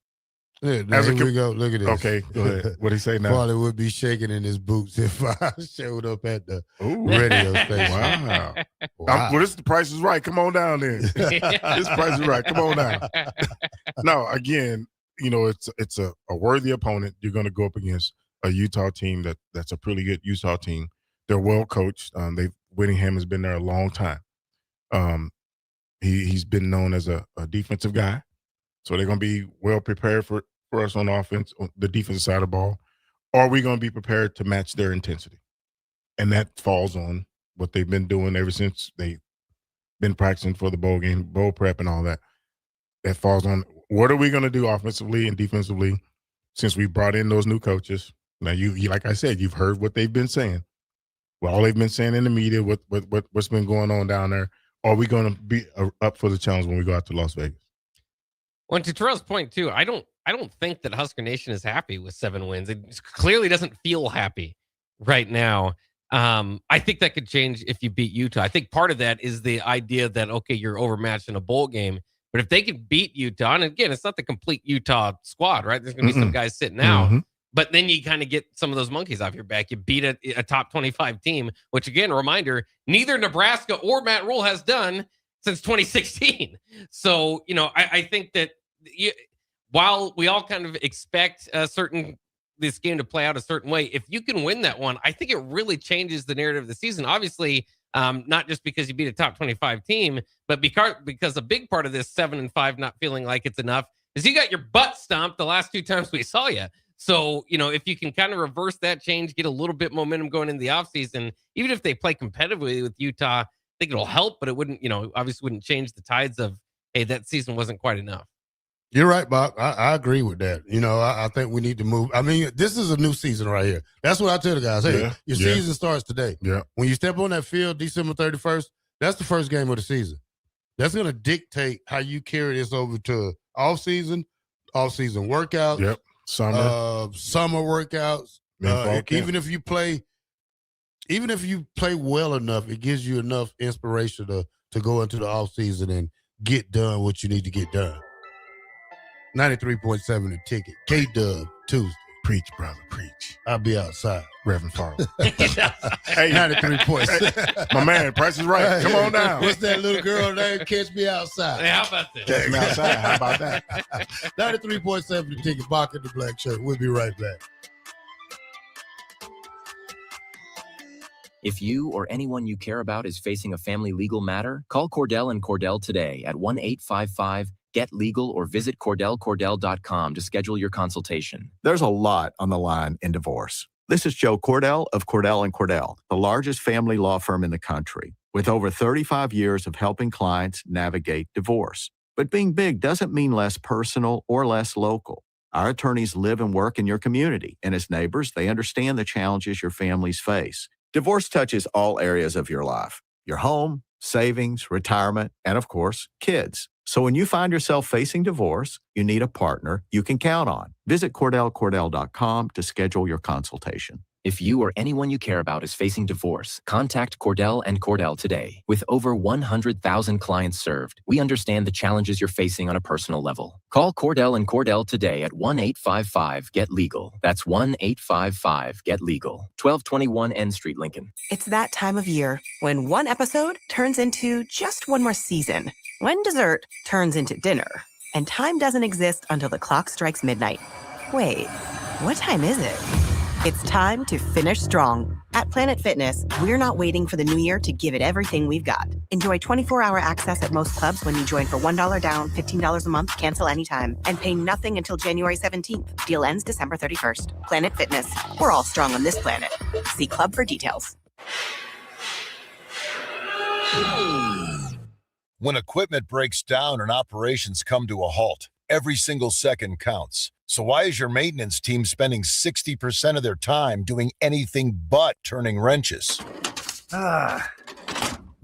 Yeah, there we go. Look at this. Okay, go ahead. What do you say now? Farley would be shaking in his boots if I showed up at the radio station. Wow. Well, the price is right. Come on down then. This price is right. Come on down. No, again, it's a worthy opponent. You're going to go up against a Utah team that's a pretty good Utah team. They're well coached. Whittingham has been there a long time. He's been known as a defensive guy. So they're going to be well prepared for us on offense, on the defensive side of the ball. Or are we going to be prepared to match their intensity? And that falls on what they've been doing ever since they've been practicing for the bowl game, bowl prep and all that. That falls on what are we going to do offensively and defensively since we brought in those new coaches. Now, you like I said, you've heard what they've been saying. Well, all they've been saying in the media, what's been going on down there. Are we going to be up for the challenge when we go out to Las Vegas? Well, to Terrell's point too, I don't think that Husker Nation is happy with 7 wins. It clearly doesn't feel happy right now. I think that could change if you beat Utah. I think part of that is the idea that, okay, you're overmatched in a bowl game, but if they could beat Utah, and again, it's not the complete Utah squad, right? There's going to be some guys sitting out, but then you kind of get some of those monkeys off your back. You beat a top 25 team, which again, a reminder, neither Nebraska or Matt Rule has done since 2016. So, I think that while we all kind of expect this game to play out a certain way, if you can win that one, I think it really changes the narrative of the season. Obviously, not just because you beat a top 25 team, but because a big part of this 7-5 not feeling like it's enough is you got your butt stomped the last 2 times we saw you. So, if you can kind of reverse that change, get a little bit momentum going in the offseason, even if they play competitively with Utah, I think it'll help, but it wouldn't, obviously wouldn't change the tides of, hey, that season wasn't quite enough. You're right, Bock. I agree with that. I think we need to move. I mean, this is a new season right here. That's what I tell the guys. Hey, your season starts today. Yeah. When you step on that field, December 31st, that's the first game of the season. That's going to dictate how you carry this over to off-season workouts. Yep. Summer workouts. Even if you play well enough, it gives you enough inspiration to go into the off season and get done what you need to get done. 93.7 The Ticket. K-Dub, Tuesday. Preach, brother, preach. I'll be outside. Reverend Farley. Hey, 93.7. My man, Price is right. Come on down. What's that little girl name? Catch me outside. Hey, how about this? Catch me outside. How about that? 93.7 The Ticket. Bock in the Blackshirt. We'll be right back. If you or anyone you care about is facing a family legal matter, call Cordell and Cordell today at 1-855-GET-LEGAL or visit CordellCordell.com to schedule your consultation. There's a lot on the line in divorce. This is Joe Cordell of Cordell & Cordell, the largest family law firm in the country, with over 35 years of helping clients navigate divorce. But being big doesn't mean less personal or less local. Our attorneys live and work in your community, and as neighbors, they understand the challenges your families face. Divorce touches all areas of your life: your home, savings, retirement, and of course, kids. So when you find yourself facing divorce, you need a partner you can count on. Visit CordellCordell.com to schedule your consultation. If you or anyone you care about is facing divorce, contact Cordell and Cordell today. With over 100,000 clients served, we understand the challenges you're facing on a personal level. Call Cordell and Cordell today at 1-855-GET-LEGAL. That's 1-855-GET-LEGAL. 1221 N Street, Lincoln. It's that time of year when one episode turns into just one more season. When dessert turns into dinner. And time doesn't exist until the clock strikes midnight. Wait, what time is it? It's time to finish strong. At Planet Fitness, we're not waiting for the new year to give it everything we've got. Enjoy 24-hour access at most clubs when you join for $1 down, $15 a month, cancel anytime, and pay nothing until January 17th. Deal ends December 31st. Planet Fitness. We're all strong on this planet. See club for details. When equipment breaks down and operations come to a halt, every single second counts. So why is your maintenance team spending 60% of their time doing anything but turning wrenches?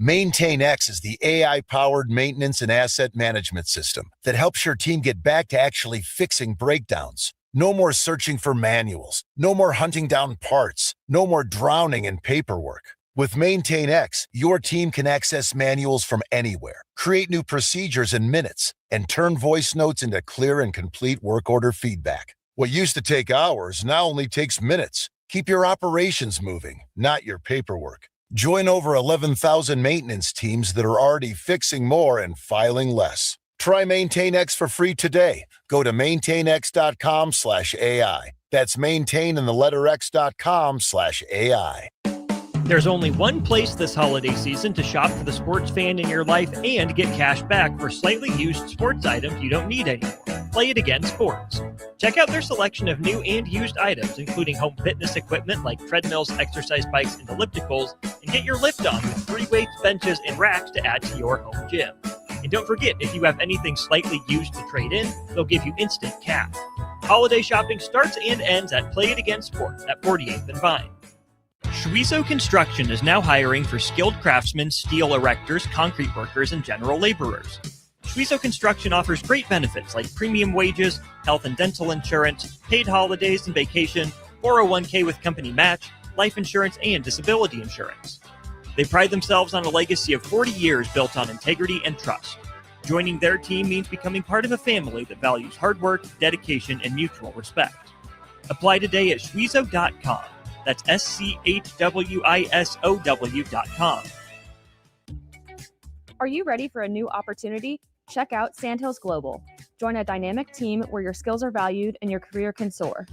MaintainX is the AI-powered maintenance and asset management system that helps your team get back to actually fixing breakdowns. No more searching for manuals. No more hunting down parts. No more drowning in paperwork. With MaintainX, your team can access manuals from anywhere, create new procedures in minutes, and turn voice notes into clear and complete work order feedback. What used to take hours now only takes minutes. Keep your operations moving, not your paperwork. Join over 11,000 maintenance teams that are already fixing more and filing less. Try MaintainX for free today. Go to maintainx.com/AI. That's maintain and the letter x.com/AI. There's only one place this holiday season to shop for the sports fan in your life and get cash back for slightly used sports items you don't need anymore. Play It Again Sports. Check out their selection of new and used items, including home fitness equipment like treadmills, exercise bikes, and ellipticals, and get your lift on with free weights, benches, and racks to add to your home gym. And don't forget, if you have anything slightly used to trade in, they'll give you instant cash. Holiday shopping starts and ends at Play It Again Sports at 48th and Vine. Schweizo Construction is now hiring for skilled craftsmen, steel erectors, concrete workers, and general laborers. Schweizo Construction offers great benefits like premium wages, health and dental insurance, paid holidays and vacation, 401k with company match, life insurance, and disability insurance. They pride themselves on a legacy of 40 years built on integrity and trust. Joining their team means becoming part of a family that values hard work, dedication, and mutual respect. Apply today at schweizo.com. That's SCHWISOW.com. Are you ready for a new opportunity? Check out Sandhills Global. Join a dynamic team where your skills are valued and your career can soar.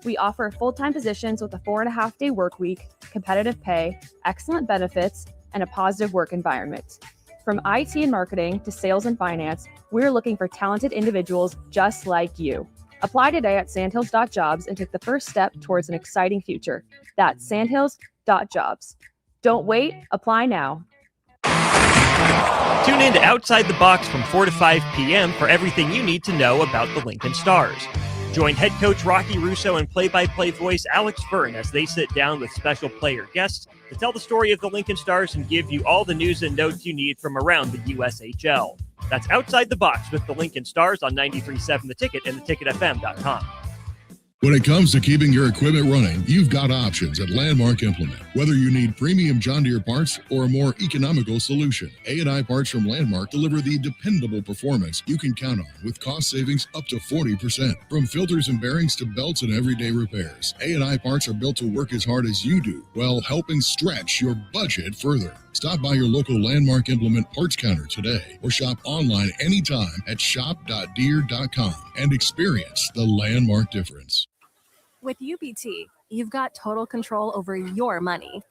We offer full-time positions with a 4.5-day work week, competitive pay, excellent benefits, and a positive work environment. From IT and marketing to sales and finance, we're looking for talented individuals just like you. Apply today at sandhills.jobs and take the first step towards an exciting future. That's sandhills.jobs. Don't wait, apply now. Tune in to Outside the Box from 4 to 5 p.m. for everything you need to know about the Lincoln Stars. Join head coach Rocky Russo and play-by-play voice Alex Fern as they sit down with special player guests to tell the story of the Lincoln Stars and give you all the news and notes you need from around the USHL. That's Outside the Box with the Lincoln Stars on 93.7 The Ticket and theticketfm.com. When it comes to keeping your equipment running, you've got options at Landmark Implement. Whether you need premium John Deere parts or a more economical solution, A&I parts from Landmark deliver the dependable performance you can count on with cost savings up to 40%. From filters and bearings to belts and everyday repairs, A&I parts are built to work as hard as you do while helping stretch your budget further. Stop by your local Landmark Implement parts counter today or shop online anytime at shop.deere.com and experience the Landmark difference. With UBT, you've got total control over your money.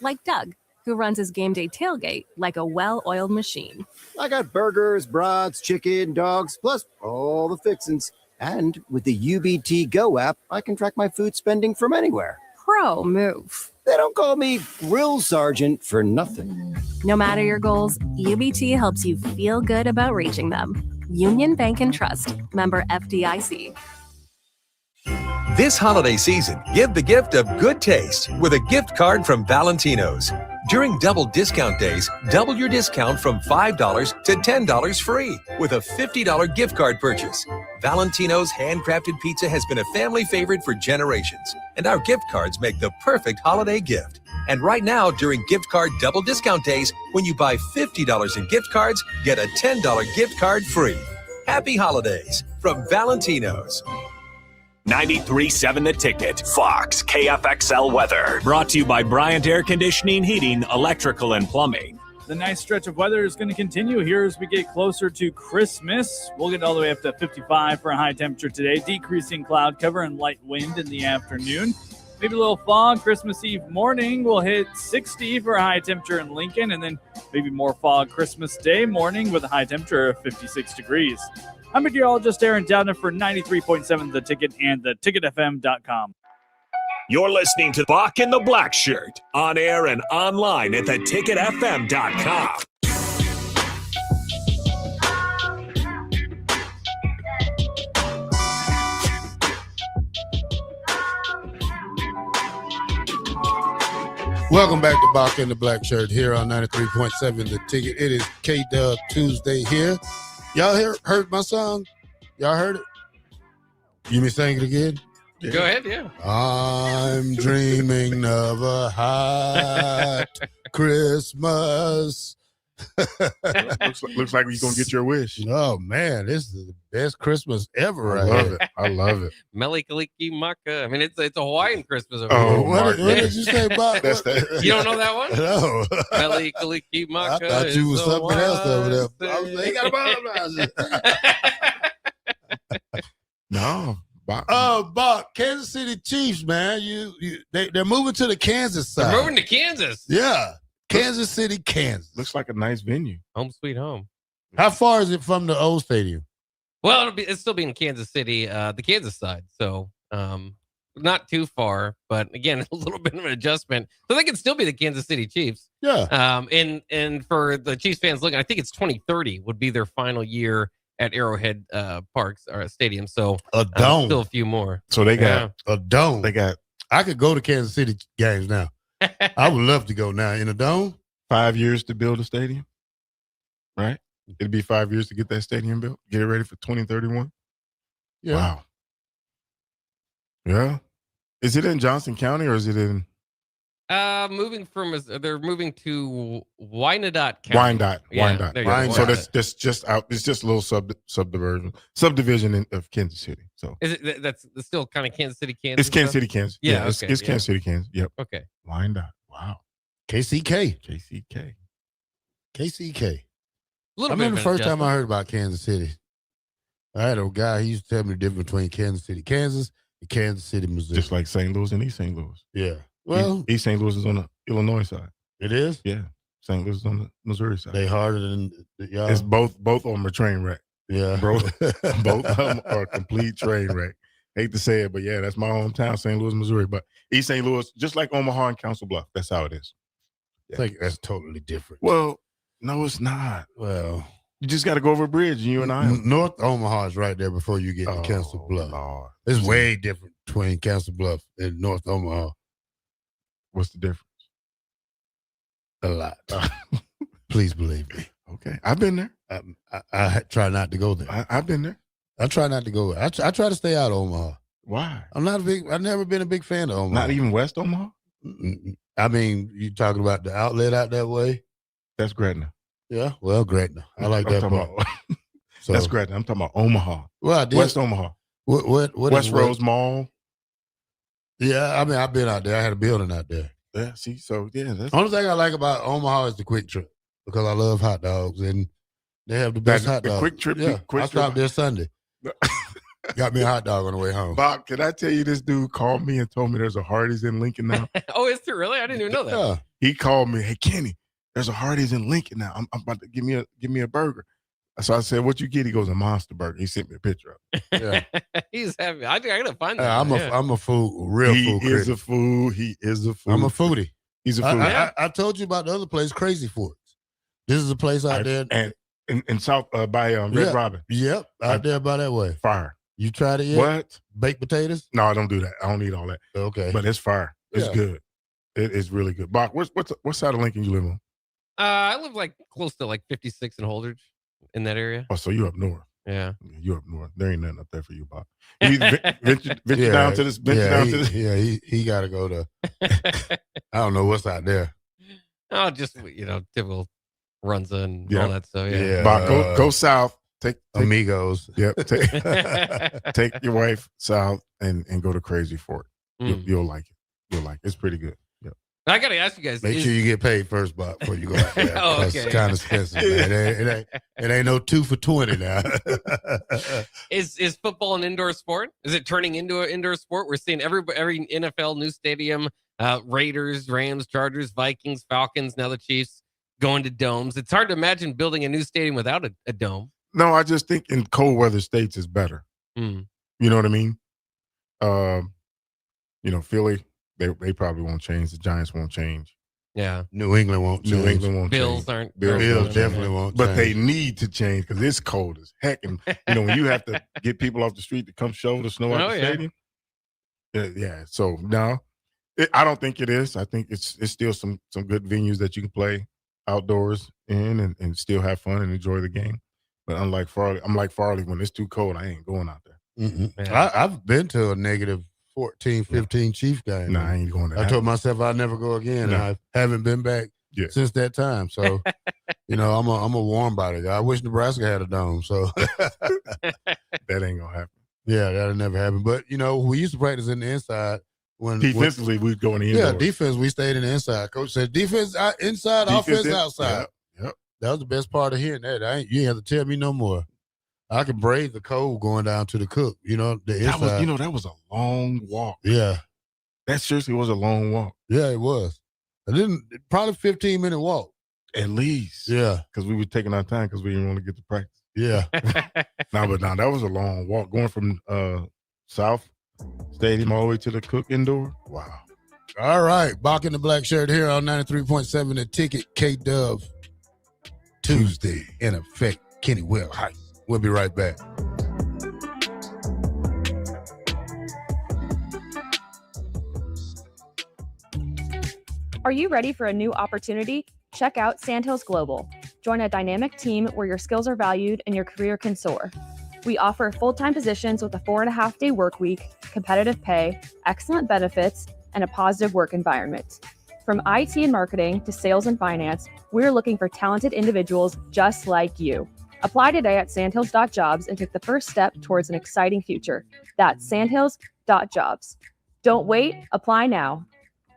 Like Doug, who runs his game day tailgate like a well-oiled machine. I got burgers, brats, chicken, dogs, plus all the fixins. And with the UBT Go app, I can track my food spending from anywhere. Pro move. They don't call me Grill Sergeant for nothing. No matter your goals, UBT helps you feel good about reaching them. Union Bank and Trust. Member FDIC. This holiday season, give the gift of good taste with a gift card from Valentino's. During double discount days, double your discount from $5 to $10 free with a $50 gift card purchase. Valentino's handcrafted pizza has been a family favorite for generations, and our gift cards make the perfect holiday gift. And right now, during gift card double discount days, when you buy $50 in gift cards, get a $10 gift card free. Happy holidays from Valentino's. 93.7 The Ticket, Fox, KFXL weather. Brought to you by Bryant Air Conditioning, Heating, Electrical, and Plumbing. The nice stretch of weather is going to continue here as we get closer to Christmas. We'll get all the way up to 55 for a high temperature today. Decreasing cloud cover and light wind in the afternoon. Maybe a little fog. Christmas Eve morning will hit 60 for a high temperature in Lincoln, and then maybe more fog Christmas Day morning with a high temperature of 56 degrees. I'm meteorologist Aaron Downer for 93.7 The Ticket and theticketfm.com. You're listening to Bock and the Blackshirt on air and online at theticketfm.com. Welcome back to Bock and the Blackshirt here on 93.7 The Ticket. It is K-Dub Tuesday here. Y'all heard my song? Y'all heard it? You me sing it again? Yeah. Go ahead, yeah. I'm dreaming of a hot Christmas. looks like you're going to get your wish. Oh, man, this is the best Christmas ever. I love it. I love it. Mele Kaliki Maka. I mean, it's a Hawaiian Christmas over Oh, here. what did you say, Bob? That's that. You don't know that one? No. Mele Kaliki Maka. I thought you was is something else over there. the I was like, you got to modernize it. No. Bob, Kansas City Chiefs, man. They're moving to the Kansas side. They're moving to Kansas. Yeah. Kansas City, Kansas. Looks like a nice venue. Home sweet home. How far is it from the old stadium? Well, it's still be in Kansas City, the Kansas side. So not too far, but again, a little bit of an adjustment. So they can still be the Kansas City Chiefs. Yeah. And for the Chiefs fans looking, I think it's 2030 would be their final year at Arrowhead Parks or Stadium. So a dome. Still a few more. So they got a dome. I could go to Kansas City games now. I would love to go now in a dome. 5 years to build a stadium, right? It'd be 5 years to get that stadium built. Get it ready for 2031. Yeah. Wow. Yeah. Is it in Johnson County or is it in? They're moving to Wyandotte County. Wyandotte. So that's just out. It's just a little subdivision of Kansas City. So is it that's still kind of Kansas City, Kansas? It's Kansas City, Kansas. Yeah, it's Kansas City, Kansas. Yep. Okay. Wyandotte. Wow. KCK. I remember the first time I heard about Kansas City. I had a guy, he used to tell me the difference between Kansas City, Kansas, and Kansas City, Missouri. Just like St. Louis and East St. Louis. Yeah. Well, East St. Louis is on the Illinois side. It is? Yeah. St. Louis is on the Missouri side. They harder than y'all. It's both of them are train wreck. Yeah. Both of them are a complete train wreck. Hate to say it, but yeah, that's my hometown, St. Louis, Missouri. But East St. Louis, just like Omaha and Council Bluff, that's how it is. I think that's totally different. Well, no, it's not. Well, you just got to go over a bridge, and you and I. North Omaha is right there before you get to Council Bluff. Lord. It's way different between Council Bluff and North Omaha. What's the difference? A lot. Please believe me. Okay. I've been there. I try not to go there. I've been there. I try not to go there. I try to stay out of Omaha. Why? I've never been a big fan of Omaha. Not even West Omaha? I mean, you talking about the outlet out that way? That's Gretna. Yeah, well, Gretna. I like I'm that talking part. about- So- That's Gretna. I'm talking about Omaha. Well, I did. West Omaha. What West is Rose Mall. Yeah, I mean, I've been out there. I had a building out there. Yeah, see, so yeah, that's Only thing I like about Omaha is the Quick Trip because I love hot dogs and they have the best hot the dogs. Quick Trip. Yeah, Quick I stopped there Sunday. Got me a hot dog on the way home. Bob, can I tell you this dude called me and told me there's a Hardee's in Lincoln now? Oh, is there really? I didn't even know that. Yeah. He called me, hey Kenny, there's a Hardee's in Lincoln now. I'm about to give me a burger. So I said, what you get? He goes, a Monster Burger. He sent me a picture of it. Yeah. He's happy. I gotta find that. I'm a real He food is critic. a food. He is a food. I'm a foodie. He's a foodie. I told you about the other place, Crazy Forks. This is a place out there. And in South by Red Robin. Yep, out there by that way. Fire. You tried it yet? What? Baked potatoes? No, I don't do that. I don't eat all that. Okay. But it's fire. It's Yeah. good. It is really good. Bock, what side of Lincoln you live on? I live like close to like 56 and Holdridge in that area. Oh, so you up north. Yeah. You up north. There ain't nothing up there for you, Bock. You venture down to this. He got to go to. I don't know what's out there. Oh, just typical Runza and all that stuff. Yeah. Yeah. Bock, go south. Take Amigos. Yep. Take your wife south and go to Crazy Fork. You'll like it. You'll like it. It's pretty good. Yep. I gotta ask you guys. Make sure you get paid first, Bob, before you go out there. Oh, That's okay. kind of expensive, man. It ain't no 2 for $20 now. Is football an indoor sport? Is it turning into an indoor sport? We're seeing every NFL new stadium, Raiders, Rams, Chargers, Vikings, Falcons, now the Chiefs going to domes. It's hard to imagine building a new stadium without a dome. No, I just think in cold weather states is better. Mm. You know what I mean? Philly, they probably won't change. The Giants won't change. Yeah. New England won't change. New England won't Bills change. aren't. Bills definitely won't But they change. need to change because it's cold as heck. And, when you have to get people off the street to come shovel the snow out the stadium. Yeah. So, no, I don't think it is. I think it's still some good venues that you can play outdoors in and still have fun and enjoy the game. But unlike Farley, I'm like Farley, when it's too cold, I ain't going out there. I've been to a negative 14, 15 Chief game. Nah, I ain't going there. I told myself I'd never go again. No. And I haven't been back since that time. So, I'm a warm body guy. I wish Nebraska had a dome. So That ain't gonna happen. yeah, that'll never happen. But we used to practice in the inside. Defensively, we'd go in the Yeah, indoors. defense, we stayed in the inside. Coach said defense inside, offense outside. Yep. That was the best part of hearing that. You ain't have to tell me no more. I can brave the cold going down to the cook. The inside. That was a long walk. Yeah. That seriously was a long walk. Yeah, it was. And then probably 15-minute walk. At least. Yeah. Because we were taking our time because we didn't want to get to practice. Yeah. That was a long walk. Going from South Stadium all the way to the Cook indoor. Wow. All right. Bock in the black shirt here on 93.7 The Ticket. K-Dub. Tuesday in effect. Kenny Wilhite. We'll be right back. Are you ready for a new opportunity? Check out Sandhills Global. Join a dynamic team where your skills are valued and your career can soar. We offer full-time positions with a 4.5-day work week, competitive pay, excellent benefits, and a positive work environment. From IT and marketing to sales and finance, we're looking for talented individuals just like you. Apply today at sandhills.jobs and take the first step towards an exciting future. That's sandhills.jobs. Don't wait, apply now.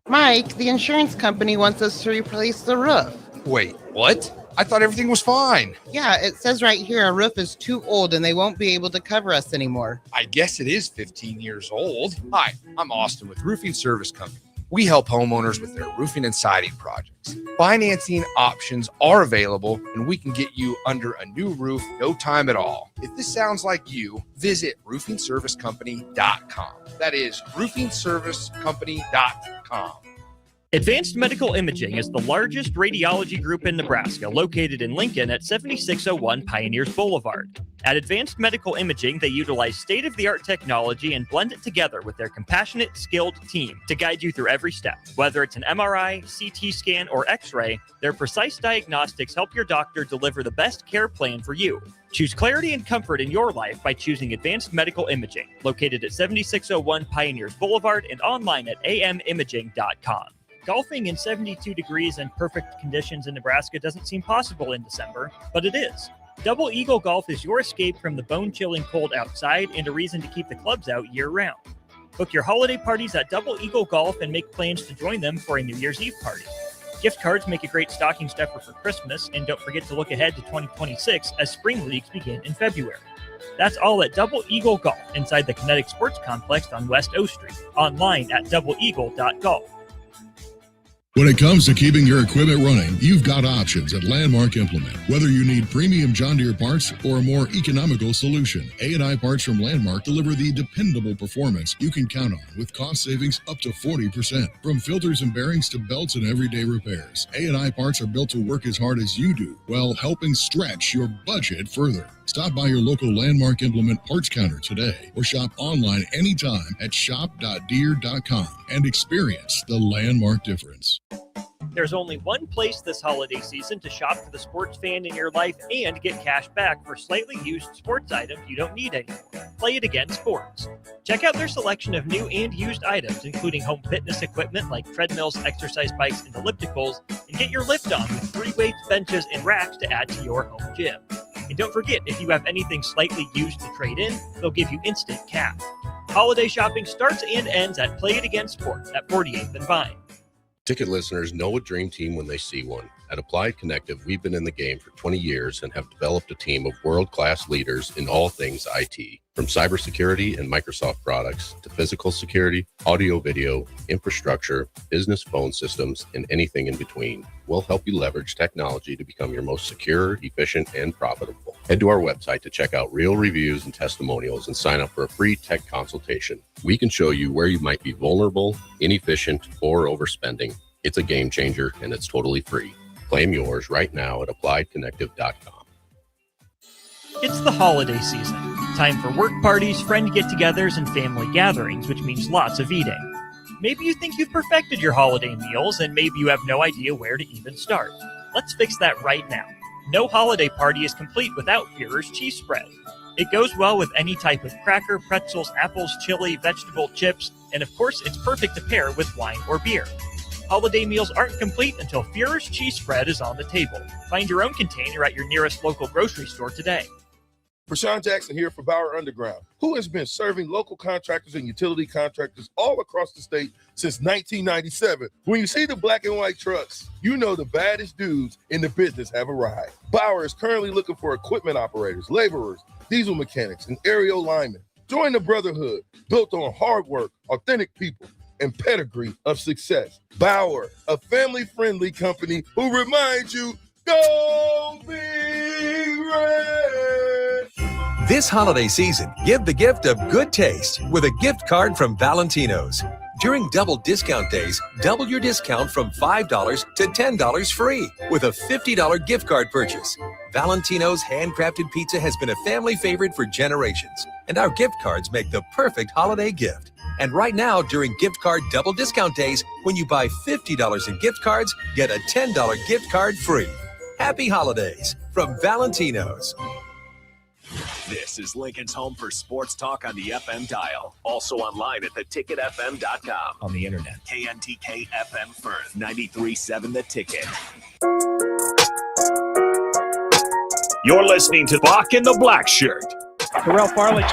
Mike, the insurance company wants us to replace the roof. Wait, what? I thought everything was fine. Yeah, it says right here our roof is too old and they won't be able to cover us anymore. I guess it is 15 years old. Hi, I'm Austin with Roofing Service Company. We help homeowners with their roofing and siding projects. Financing options are available, and we can get you under a new roof no time at all. If this sounds like you, visit roofingservicecompany.com. That is roofingservicecompany.com. Advanced Medical Imaging is the largest radiology group in Nebraska, located in Lincoln at 7601 Pioneers Boulevard. At Advanced Medical Imaging, they utilize state-of-the-art technology and blend it together with their compassionate, skilled team to guide you through every step. Whether it's an MRI, CT scan, or X-ray, their precise diagnostics help your doctor deliver the best care plan for you. Choose clarity and comfort in your life by choosing Advanced Medical Imaging, located at 7601 Pioneers Boulevard and online at amimaging.com. Golfing in 72 degrees and perfect conditions in Nebraska doesn't seem possible in December, but it is. Double Eagle Golf is your escape from the bone-chilling cold outside and a reason to keep the clubs out year-round. Book your holiday parties at Double Eagle Golf and make plans to join them for a New Year's Eve party. Gift cards make a great stocking stuffer for Christmas, and don't forget to look ahead to 2026 as spring leagues begin in February. That's all at Double Eagle Golf inside the Kinetic Sports Complex on West O Street. Online at doubleeagle.golf. When it comes to keeping your equipment running, you've got options at Landmark Implement. Whether you need premium John Deere parts or a more economical solution, A&I Parts from Landmark deliver the dependable performance you can count on with cost savings up to 40%. From filters and bearings to belts and everyday repairs, A&I Parts are built to work as hard as you do while helping stretch your budget further. Stop by your local Landmark Implement parts counter today or shop online anytime at shop.deere.com and experience the Landmark difference. There's only one place this holiday season to shop for the sports fan in your life and get cash back for slightly used sports items you don't need anymore. Play It Again Sports. Check out their selection of new and used items, including home fitness equipment like treadmills, exercise bikes, and ellipticals, and get your lift on with free weights, benches, and racks to add to your home gym. And don't forget, if you have anything slightly used to trade in, they'll give you instant cash. Holiday shopping starts and ends at Play It Again Sports at 48th and Vine. Ticket listeners know a dream team when they see one. At Applied Connective, we've been in the game for 20 years and have developed a team of world-class leaders in all things IT. From cybersecurity and Microsoft products to physical security, audio-video, infrastructure, business phone systems, and anything in between, we'll help you leverage technology to become your most secure, efficient, and profitable. Head to our website to check out real reviews and testimonials and sign up for a free tech consultation. We can show you where you might be vulnerable, inefficient, or overspending. It's a game changer, and it's totally free. Claim yours right now at appliedconnective.com. It's the holiday season. Time for work parties, friend get-togethers, and family gatherings, which means lots of eating. Maybe you think you've perfected your holiday meals, and maybe you have no idea where to even start. Let's fix that right now. No holiday party is complete without Führer's cheese spread. It goes well with any type of cracker, pretzels, apples, chili, vegetable chips, and of course, it's perfect to pair with wine or beer. Holiday meals aren't complete until Führer's cheese spread is on the table. Find your own container at your nearest local grocery store today. Rashawn Jackson here for Bauer Underground, who has been serving local contractors and utility contractors all across the state since 1997. When you see the black and white trucks, you know the baddest dudes in the business have arrived. Bauer is currently looking for equipment operators, laborers, diesel mechanics, and aerial linemen. Join the brotherhood built on hard work, authentic people, and pedigree of success. Bauer, a family-friendly company who reminds you, go Big Red! This holiday season, give the gift of good taste with a gift card from Valentino's. During double discount days, double your discount from $5 to $10 free with a $50 gift card purchase. Valentino's handcrafted pizza has been a family favorite for generations, and our gift cards make the perfect holiday gift. And right now, during gift card double discount days, when you buy $50 in gift cards, get a $10 gift card free. Happy holidays from Valentino's. This is Lincoln's home for sports talk on the FM dial. Also online at theticketfm.com. On the internet. KNTK FM Firth, 93.7 The Ticket. You're listening to Bock and the Blackshirt. Terrell Farley.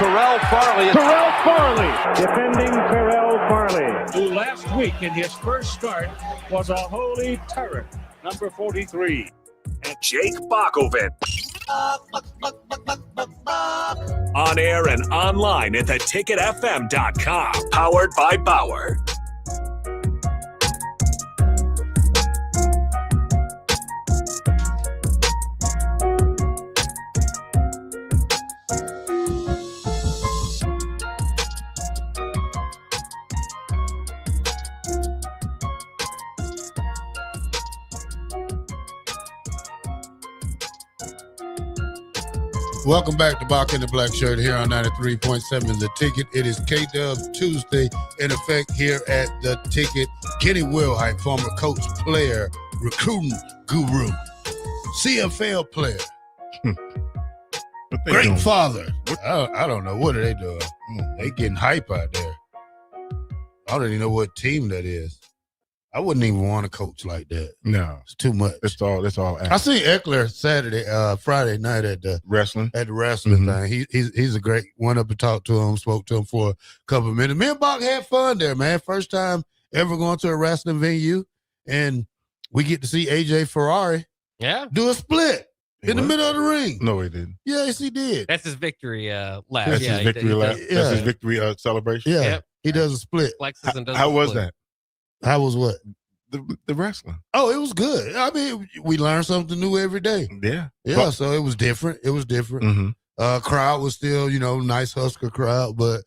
Defending Terrell Farley, who last week in his first start was a holy terror. Number 43. And Jake Bockoven. On air and online at theticketfm.com. Powered by Bauer. Welcome back to Bock and the Blackshirt here on 93.7 The Ticket. It is K-Dub Tuesday in effect here at The Ticket. Kenny Wilhite, former coach, player, recruiting guru, CFL player, great doing? father. I don't know. What are they doing? They getting hype out there. I don't even know what team that is. I wouldn't even want to coach like that. No, it's too much. It's all. I seen Eckler Friday night at the wrestling thing. He's a great. Went up and talked to him, spoke to him for a couple of minutes. Me and Bock had fun there, man. First time ever going to a wrestling venue, and we get to see AJ Ferrari do a split in the middle of the ring. No, he didn't. Yes, he did. That's his victory lap. That's his victory lap. That's his victory celebration. Yeah, he does a split. Flexes and does How a was split. that? How was what? The wrestling. Oh, it was good. I mean, we learn something new every day. Yeah. Yeah, so it was different. Crowd was still, nice Husker crowd, but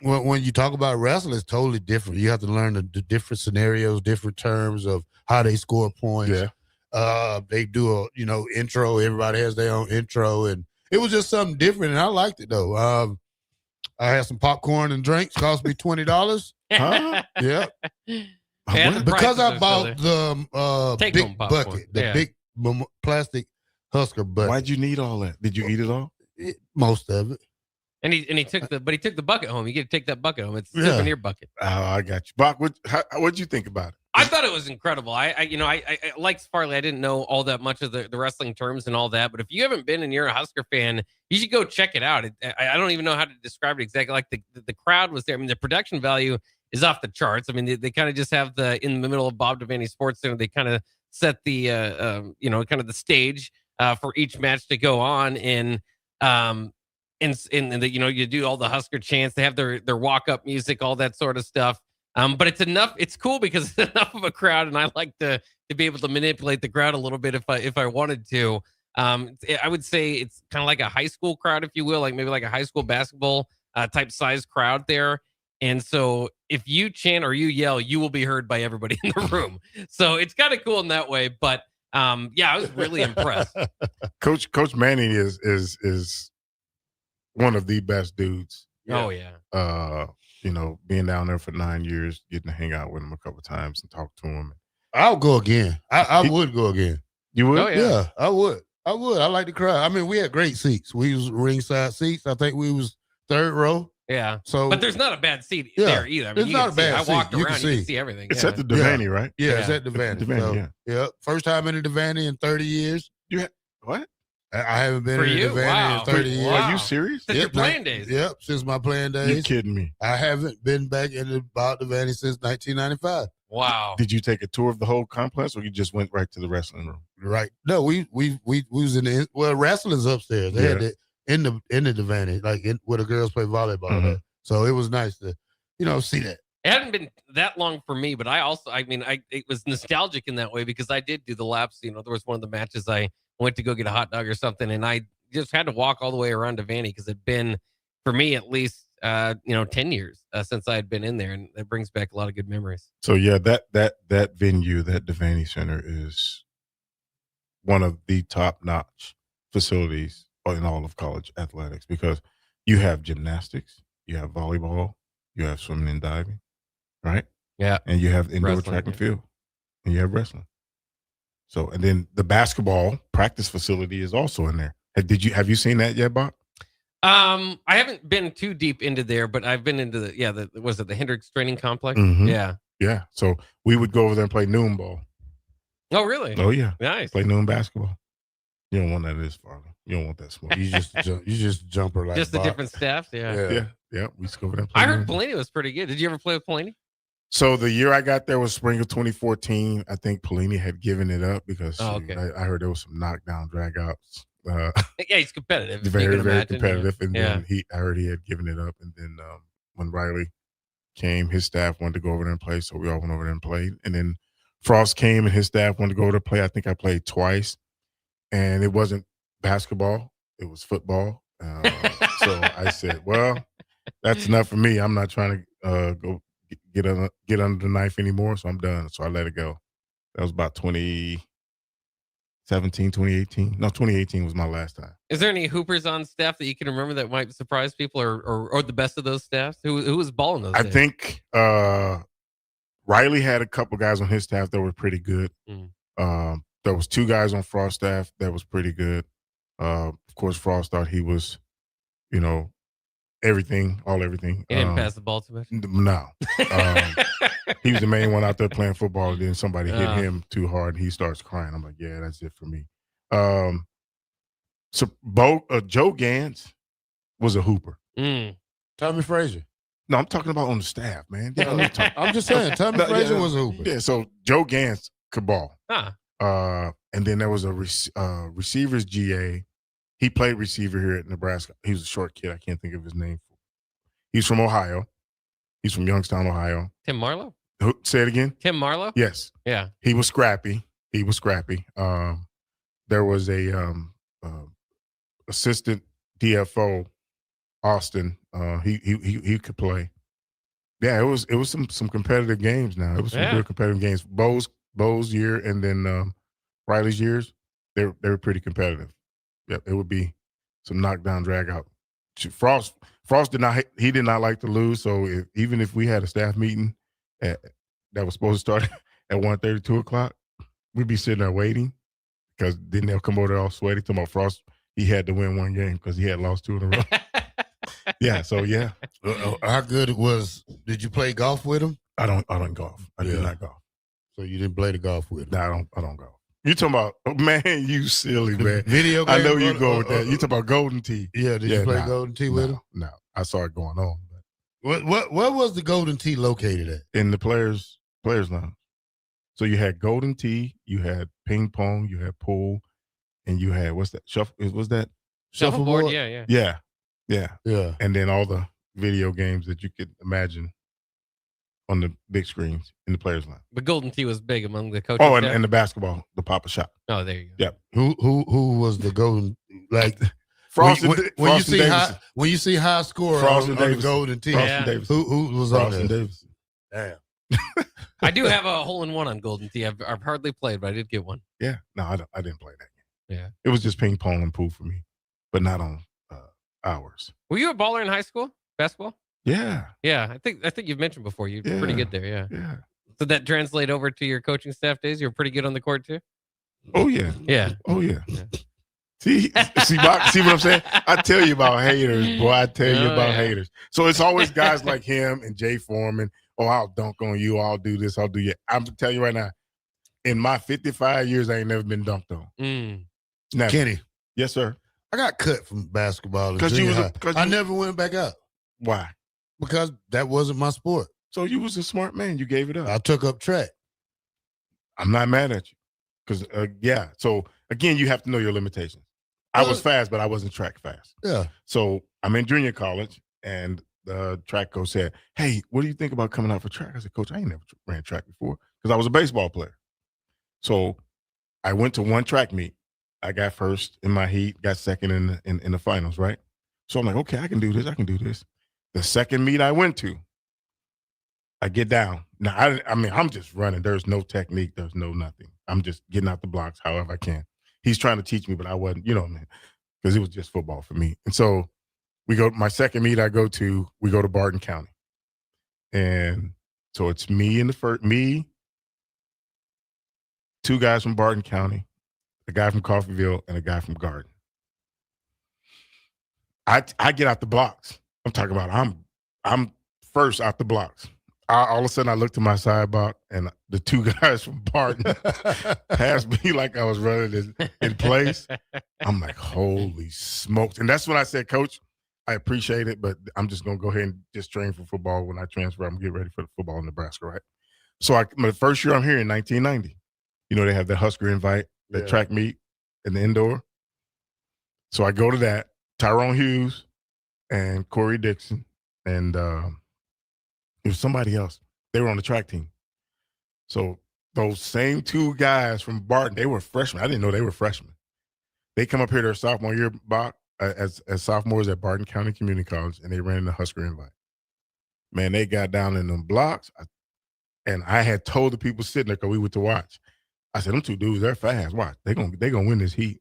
when you talk about wrestling, it's totally different. You have to learn the different scenarios, different terms of how they score points. Yeah. They do a, intro. Everybody has their own intro, and it was just something different, and I liked it, though. I had some popcorn and drinks, cost me $20. Huh? Yeah. And Because I prices are bought still the Take-home big popcorn. bucket, the Yeah. big plastic Husker bucket. Why'd you need all that? Did you eat it all? Most of it. And he took the bucket home. You get to take that bucket home. It's a Yeah. souvenir bucket. Oh, I got you. Bock, what'd you think about it? I thought it was incredible. I like Farley. I didn't know all that much of the wrestling terms and all that. But if you haven't been and you're a Husker fan, you should go check it out. I don't even know how to describe it exactly. Like the crowd was there. I mean, the production value is off the charts. I mean, they kind of just have in the middle of Bob Devaney Sports Center. They kind of set the kind of the stage for each match to go on, and you do all the Husker chants. They have their walk up music, all that sort of stuff. But it's enough. It's cool because it's enough of a crowd, and I like to be able to manipulate the crowd a little bit if I wanted to. I would say it's kind of like a high school crowd, if you will, like maybe like a high school basketball type size crowd there. And so if you chant or you yell, you will be heard by everybody in the room. So it's kind of cool in that way. But I was really impressed. Coach Manning is one of the best dudes. Oh yeah. Being down there for 9 years, getting to hang out with him a couple of times and talk to him. I'll go again. I would go again. You would? Oh, Yeah, I would. I like the crowd. I mean, we had great seats. We was ringside seats. I think we was third row. Yeah. So, but there's not a bad seat Yeah, there either. I mean, it's you not can a bad see, I walked seat. You around, can you can see. see everything. It's yeah. at the Devaney, right? Yeah, Yeah. it's at the Devaney. Devaney, So, yeah. yeah. First time in the Devaney in 30 years. What? I haven't been For in you? the Devaney Wow. in 30 years. Are you serious? Since your playing days. Yep, since my playing You days. kidding me? I haven't been back in the Devaney since 1995. Wow. Did you take a tour of the whole complex, or you just went right to the wrestling room? Right. No, we was in the wrestling's upstairs. They had it in the Devaney, like where the girls play volleyball. Mhm. At. So it was nice to, see that. It hadn't been that long for me, but it was nostalgic in that way because I did do the laps. There was one of the matches I went to go get a hot dog or something, and I just had to walk all the way around Devaney because it'd been, for me at least, 10 years since I had been in there, and it brings back a lot of good memories. So yeah, that venue, that Devaney Center, is one of the top-notch facilities in all of college athletics because you have gymnastics, you have volleyball, you have swimming and diving, right? Yeah. And you have indoor Wrestling, track and field, and you have wrestling. So, and then the basketball practice facility is also in there. Have you seen that yet, Bob? I haven't been too deep into there, but I've been into the Hendricks Training Complex? Mhm. Yeah. Yeah. So we would go over there and play noon ball. Oh, really? Oh yeah. Nice. Play noon basketball. You don't want that this far. You don't want that smoke. You just jumper like Just the Bob. different staffs? Yeah. Yeah. We used to go over there and play I heard noon ball. Pelini was pretty good. Did you ever play with Pelini? So the year I got there was spring of 2014. I think Pelini had given it up because Oh, okay. I heard there was some knockdown dragouts. Yeah, he's competitive. if you Very, can very imagine. competitive. And Yeah. then I heard he had given it up. And then when Riley came, his staff wanted to go over there and play. So we all went over there and played. And then Frost came and his staff wanted to go over there and play. I think I played twice. And it wasn't basketball. It was football. So I said, well, that's enough for me. I'm not trying to go get under the knife anymore. So I'm done. So I let it go. That was about 2014. 2018. No, 2018 was my last time. Is there any hoopers on staff that you can remember that might surprise people, or the best of those staffs? Who was balling those days? I think Riley had a couple guys on his staff that were pretty good. There was 2 guys on Frost's staff that was pretty good. Of course, Frost thought he was, everything. He didn't pass the ball too much? No. He was the main one out there playing football, and then somebody hit him too hard, and he starts crying. I'm like, yeah, that's it for me. So Joe Gans was a hooper. Tommy Frazier. No, I'm talking about on the staff, man. I'm just saying, Tommy Frazier was a hooper. Yeah, so Joe Gans could ball. Huh. And then there was a receivers GA. He played receiver here at Nebraska. He was a short kid. I can't think of his name. He's from Ohio. He's from Youngstown, Ohio. Tim Marlowe? Say it again. Tim Marlowe? Yes. Yeah. He was scrappy. There was a assistant DFO, Austin. He could play. Yeah, it was some competitive games. Now it was some real competitive games. Bo's year and then Riley's years, they were pretty competitive. Yep, it would be some knockdown, drag out. Frost did not like to lose. So even if we had a staff meeting that was supposed to start at 1:30, 2 o'clock, we'd be sitting there waiting because then they'll come over there all sweaty. Talking about Frost, he had to win one game because he had lost 2 in a row. Yeah, so yeah. How good it was? Did you play golf with him? I don't golf. I do not golf. So you didn't play the golf with him? No, I don't golf. You talking about, man, you silly, man. Video game? I know you go with that. You talking about Golden Tee. Yeah, did you play Golden Tee with him? No, I saw it going on. Where was the Golden Tee located at? In the players lounge. So you had Golden Tee, you had ping pong, you had pool, and you had, what's that? Shuffleboard? Yeah. And then all the video games that you could imagine on the big screens in the players' line. But Golden Tee was big among the coaches. Oh, and the basketball, the Papa Shot. Oh, there you go. Yep. Who was the Golden, like when you see high score on the Golden Tee? Who was on there? Davis. Damn. I do have a hole-in-one on Golden Tee. I've hardly played, but I did get one. Yeah. No, I didn't play that game. Yeah. It was just ping pong and pool for me, but not on hours. Were you a baller in high school, basketball? Yeah. Yeah, I think you've mentioned before. You're pretty good there, yeah. Yeah. Did that translate over to your coaching staff days? You were pretty good on the court too? Oh yeah. Yeah. Oh yeah. See what I'm saying? I tell you about haters, boy. I tell you about haters. So it's always guys like him and Jay Foreman. Oh, I'll dunk on you. I'll do this. I'll do that. I'm telling you right now, in my 55 years, I ain't never been dunked on. Never. Kenny. Yes, sir. I got cut from basketball. Because I never went back up. Why? Because that wasn't my sport. So you was a smart man. You gave it up. I took up track. I'm not mad at you. Because, So, again, you have to know your limitations. I was fast, but I wasn't track fast. Yeah. So I'm in junior college, and the track coach said, hey, what do you think about coming out for track? I said, Coach, I ain't never ran track before because I was a baseball player. So I went to one track meet. I got first in my heat, got second in the finals, right? So I'm like, okay, I can do this. The second meet I went to, I get down. Now, I'm just running. There's no technique. There's no nothing. I'm just getting out the blocks however I can. He's trying to teach me, but I wasn't, because it was just football for me. And so my second meet we go to Barton County. And so it's me and two guys from Barton County, a guy from Coffeyville, and a guy from Garden. I get out the blocks. I'm talking about I'm first out the blocks. All of a sudden I look to my side block and the two guys from Barton passed me like I was running in place. I'm like, holy smokes. And that's when I said, Coach, I appreciate it, but I'm just going to go ahead and just train for football. When I transfer, I'm going to get ready for the football in Nebraska, right? So my first year I'm here in 1990. They have the Husker invite, that track meet in the indoor. So I go to that. Tyrone Hughes and Corey Dixon and it was somebody else. They were on the track team. So those same two guys from Barton, they were freshmen. I didn't know they were freshmen. They come up here their sophomore year, Bock, as sophomores at Barton County Community College, and they ran the Husker invite. Man, they got down in them blocks, and I had told the people sitting there, because we went to watch, I said, them two dudes, they're fast. Watch, they gonna win this heat.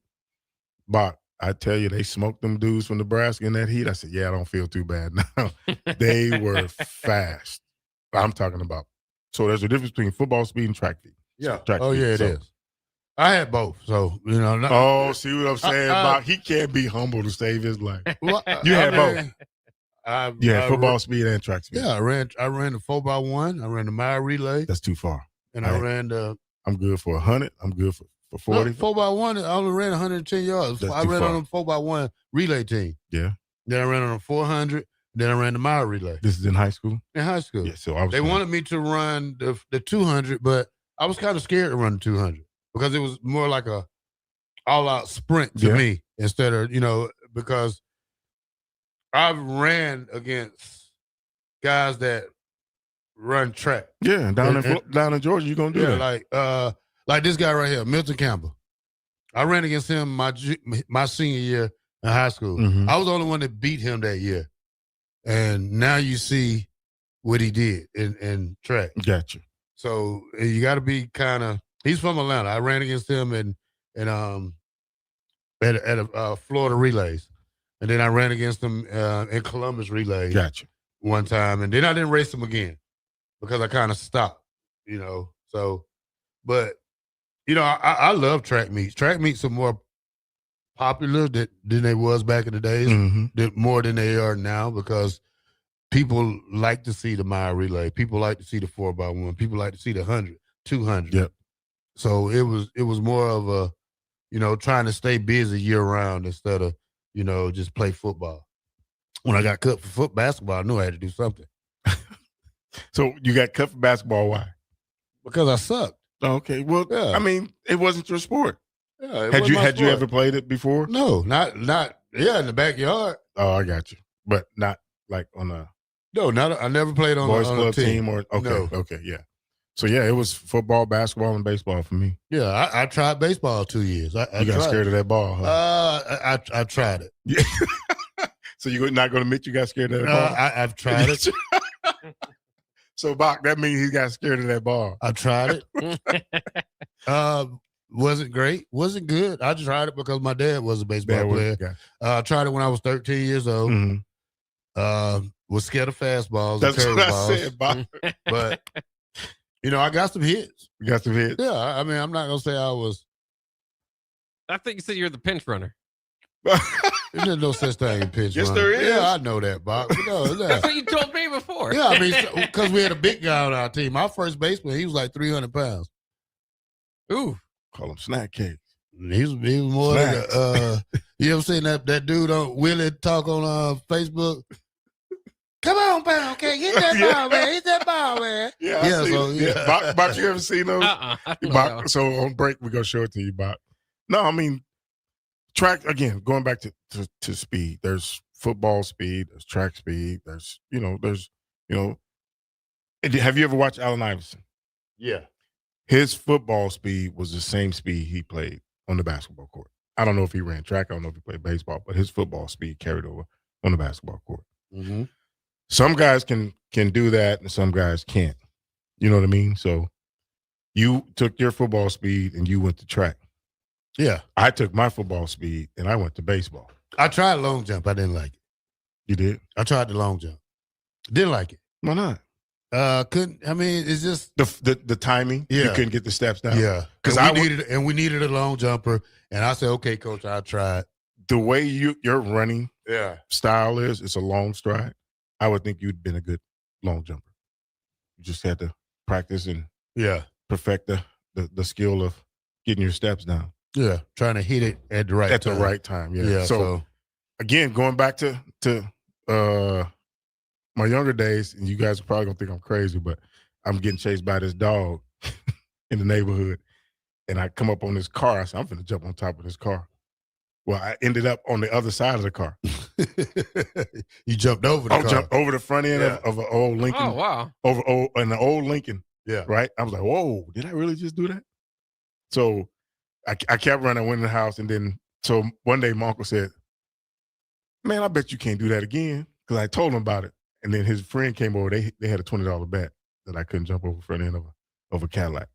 But I tell you, they smoked them dudes from Nebraska in that heat. I said, yeah, I don't feel too bad now. They were fast. I'm talking about. So there's a difference between football speed and track speed. Yeah. Track Oh, speed. yeah, it is. I had both. So, you know. See what I'm saying? Bock? He can't be humble to save his life. Well, You had both. You had I football speed and track speed. Yeah, I ran the 4x1. I ran the mile relay. That's too far. And I ran the. I'm good for 100. I'm good for 40. 4x1, I only ran 110 yards. That's I too ran far. on a 4x1 relay team. Yeah. Then I ran on a 400. Then I ran the mile relay. This is in high school? In high school. Yeah, so I was They wanted me to run the 200, but I was kind of scared to run the 200 because it was more like a all-out sprint to me instead of, because I've ran against guys that run track. Yeah, down in Georgia, you're going to do that. Like this guy right here, Milton Campbell. I ran against him my senior year in high school. Mhm. I was the only one that beat him that year. And now you see what he did in track. Gotcha. So you got to be he's from Atlanta. I ran against him at Florida relays. And then I ran against him in Columbus relays. Gotcha. One time. And then I didn't race him again because I kind of stopped, So, but, I love track meets. Track meets are more popular than they was back in the days, more than they are now because people like to see the mile relay. People like to see the 4x1. People like to see the 100, 200. Yep. So it was more of a, trying to stay busy year round instead of, just play football. When I got cut for basketball, I knew I had to do something. So you got cut for basketball, why? Because I sucked. Okay. Well, Yeah. I mean, it wasn't your sport. Yeah, Had you ever played it before? No, not in the backyard. Oh, I got you. But not like on a I never played on boys on club a team. or okay, No. okay, yeah. So yeah, it was football, basketball, and baseball for me. Yeah, I tried baseball 2 years. I You got tried scared of that ball, huh? I tried it. Yeah. So you're not going to admit you got scared of that ball? I've tried it. So Bock, that means he got scared of that ball. I tried it. Wasn't great. Wasn't good. I tried it because my dad was a baseball player. I tried it when I was 13 years old. Was scared of fastballs. That's and what I curveballs. said, Bock. But I got some hits. You got some hits? Yeah, I mean, I'm not gonna say I was. I think you said you're the pinch runner. There's no such thing in pitch Yes, running. there is. Yeah, I know that, Bob. No. That's what you told me before. Yeah, I mean, because we had a big guy on our team. Our first baseman, he was like 300 pounds. Ooh. Call him snack cake. He was more like you ever seen that dude on Willie talk on Facebook? Come on, pound cake, hit that ball, man. Hit that ball, man. Yeah, I seen it. Bock, you ever seen those? Bock, so on break, we're going to show it to you, Bock. No, I mean, track, again, going back to speed, there's football speed, there's track speed, there's, have you ever watched Allen Iverson? Yeah. His football speed was the same speed he played on the basketball court. I don't know if he ran track, I don't know if he played baseball, but his football speed carried over on the basketball court. Mm-hmm. Some guys can do that and some guys can't. You know what I mean? So you took your football speed and you went to track. Yeah. I took my football speed and I went to baseball. I tried long jump. I didn't like it. You did? I tried the long jump. Didn't like it. Why not? Couldn't. I mean, it's just the timing. Yeah. You couldn't get the steps down. Yeah, because we needed a long jumper, and I said, "Okay, coach, I tried." The way your running style is, it's a long stride. I would think you'd been a good long jumper. You just had to practice and perfect the skill of getting your steps down. Yeah, trying to hit it at the right time. the right time. Yeah. Yeah. So again, going back to my younger days, and you guys are probably gonna think I'm crazy, but I'm getting chased by this dog in the neighborhood, and I come up on this car. I said, I'm finna jump on top of this car. Well, I ended up on the other side of the car. You jumped over the car. Jumped over the front end of an old Lincoln. Oh, wow. In an old Lincoln. Yeah. Right? I was like, whoa, did I really just do that? So I kept running, went in the house, and then so one day my uncle said, man, I bet you can't do that again. Because I told him about it. And then his friend came over. They had a $20 bet that I couldn't jump over the front end of a Cadillac.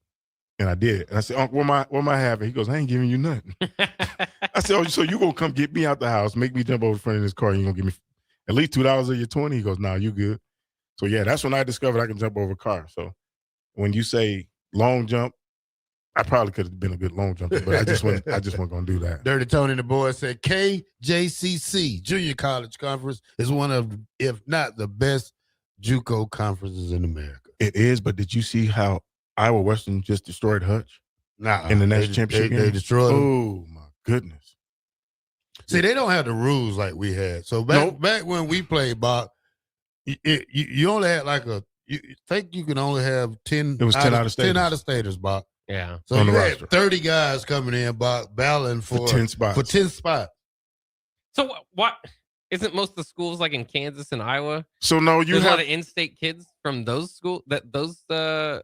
And I did. And I said, Uncle, what am I having? He goes, I ain't giving you nothing. I said, oh, so you going to come get me out the house, make me jump over the front of this car, and you going to give me at least $2 of your 20? He goes, nah, you good. So, yeah, that's when I discovered I can jump over a car. So when you say long jump, I probably could have been a good long jumper, but I just wasn't going to do that. Dirty Tony and the boys said KJCC, Junior College Conference, is one of, if not the best JUCO conferences in America. It is, but did you see how Iowa Western just destroyed Hutch? Nah, in the national championship game? They destroyed them. Oh, my goodness. See, they don't have the rules like we had. So back when we played, Bock, you only had like you think you can only have 10. It was 10 out of staters. 10 out of staters, Bock. Yeah. So you had 30 guys coming in, Bock, battling for 10 spots. For 10 spots. So what? Isn't most of the schools like in Kansas and Iowa? So no, there's a lot of in-state kids from those schools, those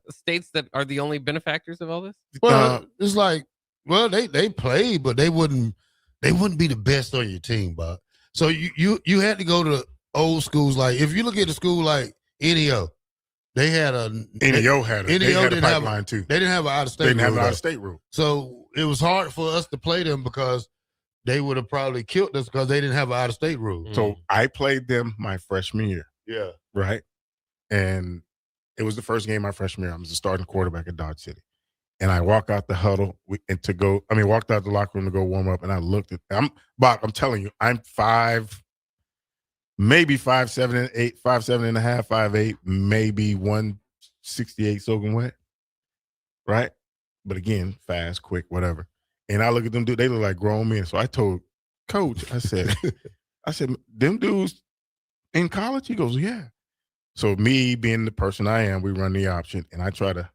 states that are the only benefactors of all this. Well, it's like, well, they played, but they wouldn't be the best on your team, Bock. So you had to go to old schools. Like if you look at a school like NEO, they had a NEO had a pipeline too. They didn't have an out-of-state. They didn't have an rule, out-of-state rule. So it was hard for us to play them because they would have probably killed us because they didn't have an out-of-state rule. So I played them my freshman year. Yeah. Right. And it was the first game my freshman year. I was the starting quarterback at Dodge City. And I walk out the huddle walked out the locker room to go warm up, and I looked at Bock, I'm telling you, I'm 5, maybe 5'7" and 8, 5'7" and a half, 5'8", maybe 168 soaking wet. Right? But again, fast, quick, whatever. And I look at them dudes, they look like grown men. So I told Coach, I said, them dudes in college? He goes, yeah. So me being the person I am, we run the option, and I try to,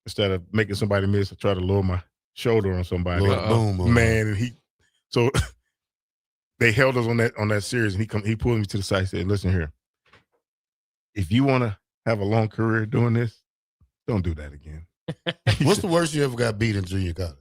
instead of making somebody miss, I try to lower my shoulder on somebody. Boom, man, and so they held us on that series, and he pulled me to the side and said, listen here, if you want to have a long career doing this, don't do that again. What's the worst you ever got beat in junior college?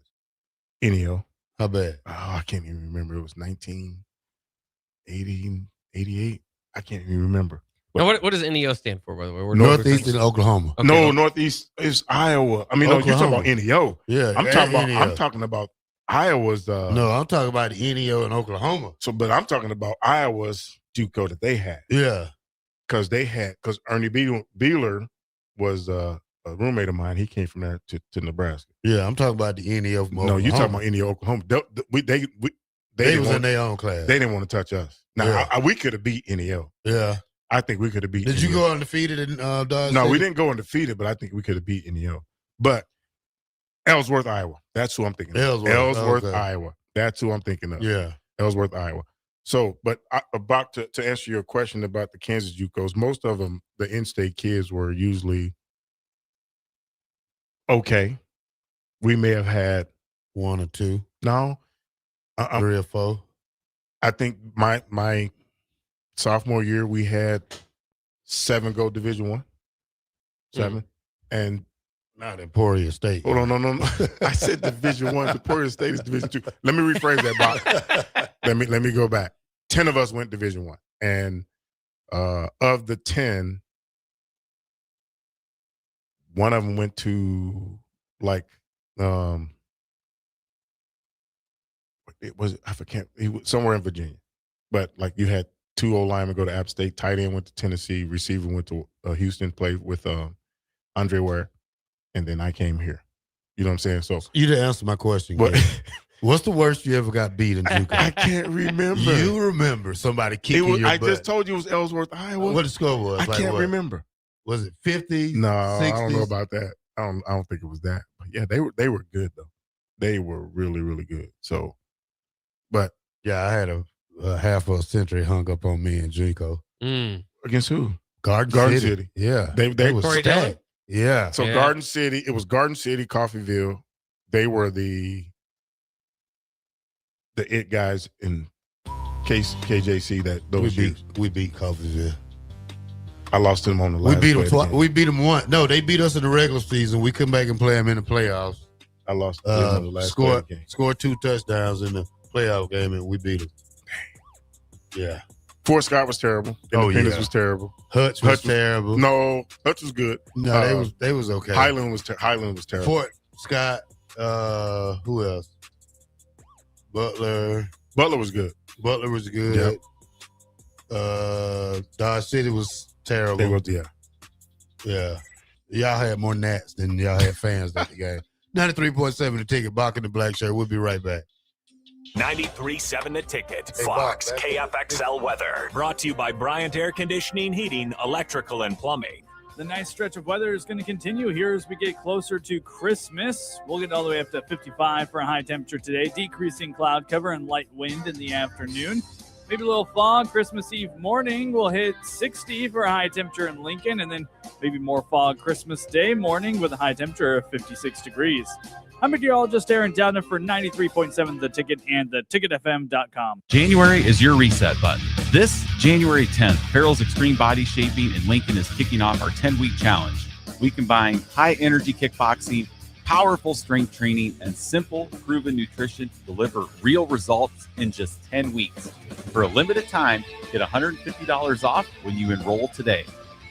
NEO. How bad? Oh, I can't even remember. It was 1980, 88. I can't even remember. Now, what does NEO stand for, by the way? Northeastern Oklahoma. Okay. No, Northeast is Iowa. I mean, no, you're talking about NEO. Yeah, I'm talking about Iowa's. No, I'm talking about the NEO in Oklahoma. So, but I'm talking about Iowa's JUCO that they had. Yeah, because Ernie Beeler was a roommate of mine. He came from there to Nebraska. Yeah, I'm talking about the NEO from Oklahoma. No, you're talking about NEO Oklahoma. They was in their own class. They didn't want to touch us. Now we could have beat NEO. Yeah, I think we could have beat. Did you go undefeated in Dodge? No, City? we didn't go undefeated, but I think we could have beat NEO. But Ellsworth, Iowa. That's who I'm thinking of. Ellsworth, okay. Iowa. That's who I'm thinking of. Yeah, Ellsworth, Iowa. So, but about to answer your question about the Kansas JUCOs, most of them, the in-state kids were usually okay. We may have had 1 or 2. No. 3 or 4. I think my sophomore year we had 7 go Division I. 7. And not Emporia State. Hold on, no. I said Division I. Emporia State is Division II. Let me rephrase that, Bock. Let me go back. 10 of us went Division I. And of the 10, one of them went to it was somewhere in Virginia, but like you had 2 O-linemen go to App State, tight end went to Tennessee, receiver went to Houston, played with Andre Ware, and then I came here. You know what I'm saying? So you didn't answer my question. But what's the worst you ever got beat in JUCO? I can't remember. You remember somebody kicking your butt? I just told you it was Ellsworth, Iowa. What the score was? I can't remember. Was it 50? No, 60s? I don't know about that. I don't think it was that. But yeah, they were good though. They were really, really good. So, but yeah, I had a half a century hung up on me in JUCO. Against who? Garden City. Yeah, they were stacked. Yeah. So Garden City, it was Garden City, Coffeyville. They were the it guys in KJC that those we beat Coffeyville. I lost them on the last. We beat them twice. We beat them once. No, they beat us in the regular season. We couldn't back and play them in the playoffs. I lost them on the last game. Scored 2 touchdowns in the playoff game, and we beat them. Yeah. Fort Scott was terrible. Independence was terrible. Hutch was terrible. No, Hutch was good. No, they was okay. Highland was terrible. Scott. Who else? Butler. Butler was good. Butler was good. Dodge City was terrible. They was, Yeah. Y'all had more gnats than y'all had fans at the game. 93.7 The Ticket, Bock and the Blackshirt. We'll be right back. 93.7 The Ticket, Hey, Fox, Bock, KFXL weather. Brought to you by Bryant Air Conditioning, Heating, Electrical, and Plumbing. The nice stretch of weather is going to continue here as we get closer to Christmas. We'll get all the way up to 55 for a high temperature today. Decreasing cloud cover and light wind in the afternoon. Maybe a little fog. Christmas Eve morning will hit 60 for a high temperature in Lincoln, and then maybe more fog Christmas Day morning with a high temperature of 56 degrees. I'm meteorologist Aaron Downer for 93.7 The Ticket and theticketfm.com. January is your reset button. This January 10th, Farrell's Extreme Body Shaping in Lincoln is kicking off our 10-week challenge. We combine high-energy kickboxing, powerful strength training, and simple, proven nutrition to deliver real results in just 10 weeks. For a limited time, get $150 off when you enroll today.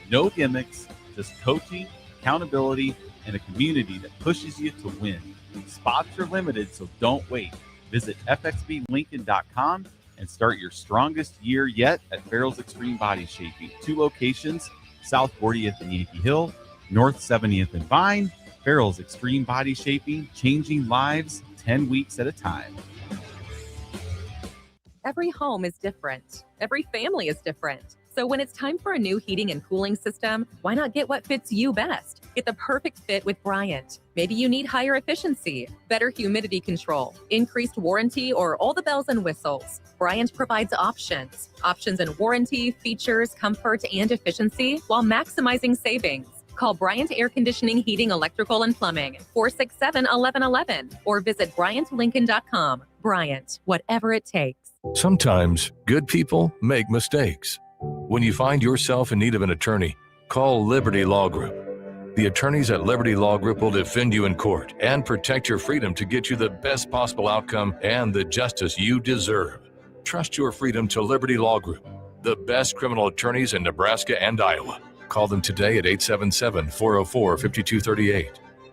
No gimmicks, just coaching, accountability, and a community that pushes you to win. Spots are limited, so don't wait. Visit fxblincoln.com and start your strongest year yet at Farrell's Extreme Body Shaping. 2 locations, South 40th and Yankee Hill, North 70th and Vine. Farrell's Extreme Body Shaping, changing lives 10 weeks at a time. Every home is different. Every family is different. So when it's time for a new heating and cooling system, why not get what fits you best? Get the perfect fit with Bryant. Maybe you need higher efficiency, better humidity control, increased warranty, or all the bells and whistles. Bryant provides options. Options in warranty, features, comfort, and efficiency while maximizing savings. Call Bryant Air Conditioning, Heating, Electrical, and Plumbing, 467-1111, or visit BryantLincoln.com. Bryant, whatever it takes. Sometimes good people make mistakes. When you find yourself in need of an attorney, call Liberty Law Group. The attorneys at Liberty Law Group will defend you in court and protect your freedom to get you the best possible outcome and the justice you deserve. Trust your freedom to Liberty Law Group, the best criminal attorneys in Nebraska and Iowa. Call them today at 877-404-5238.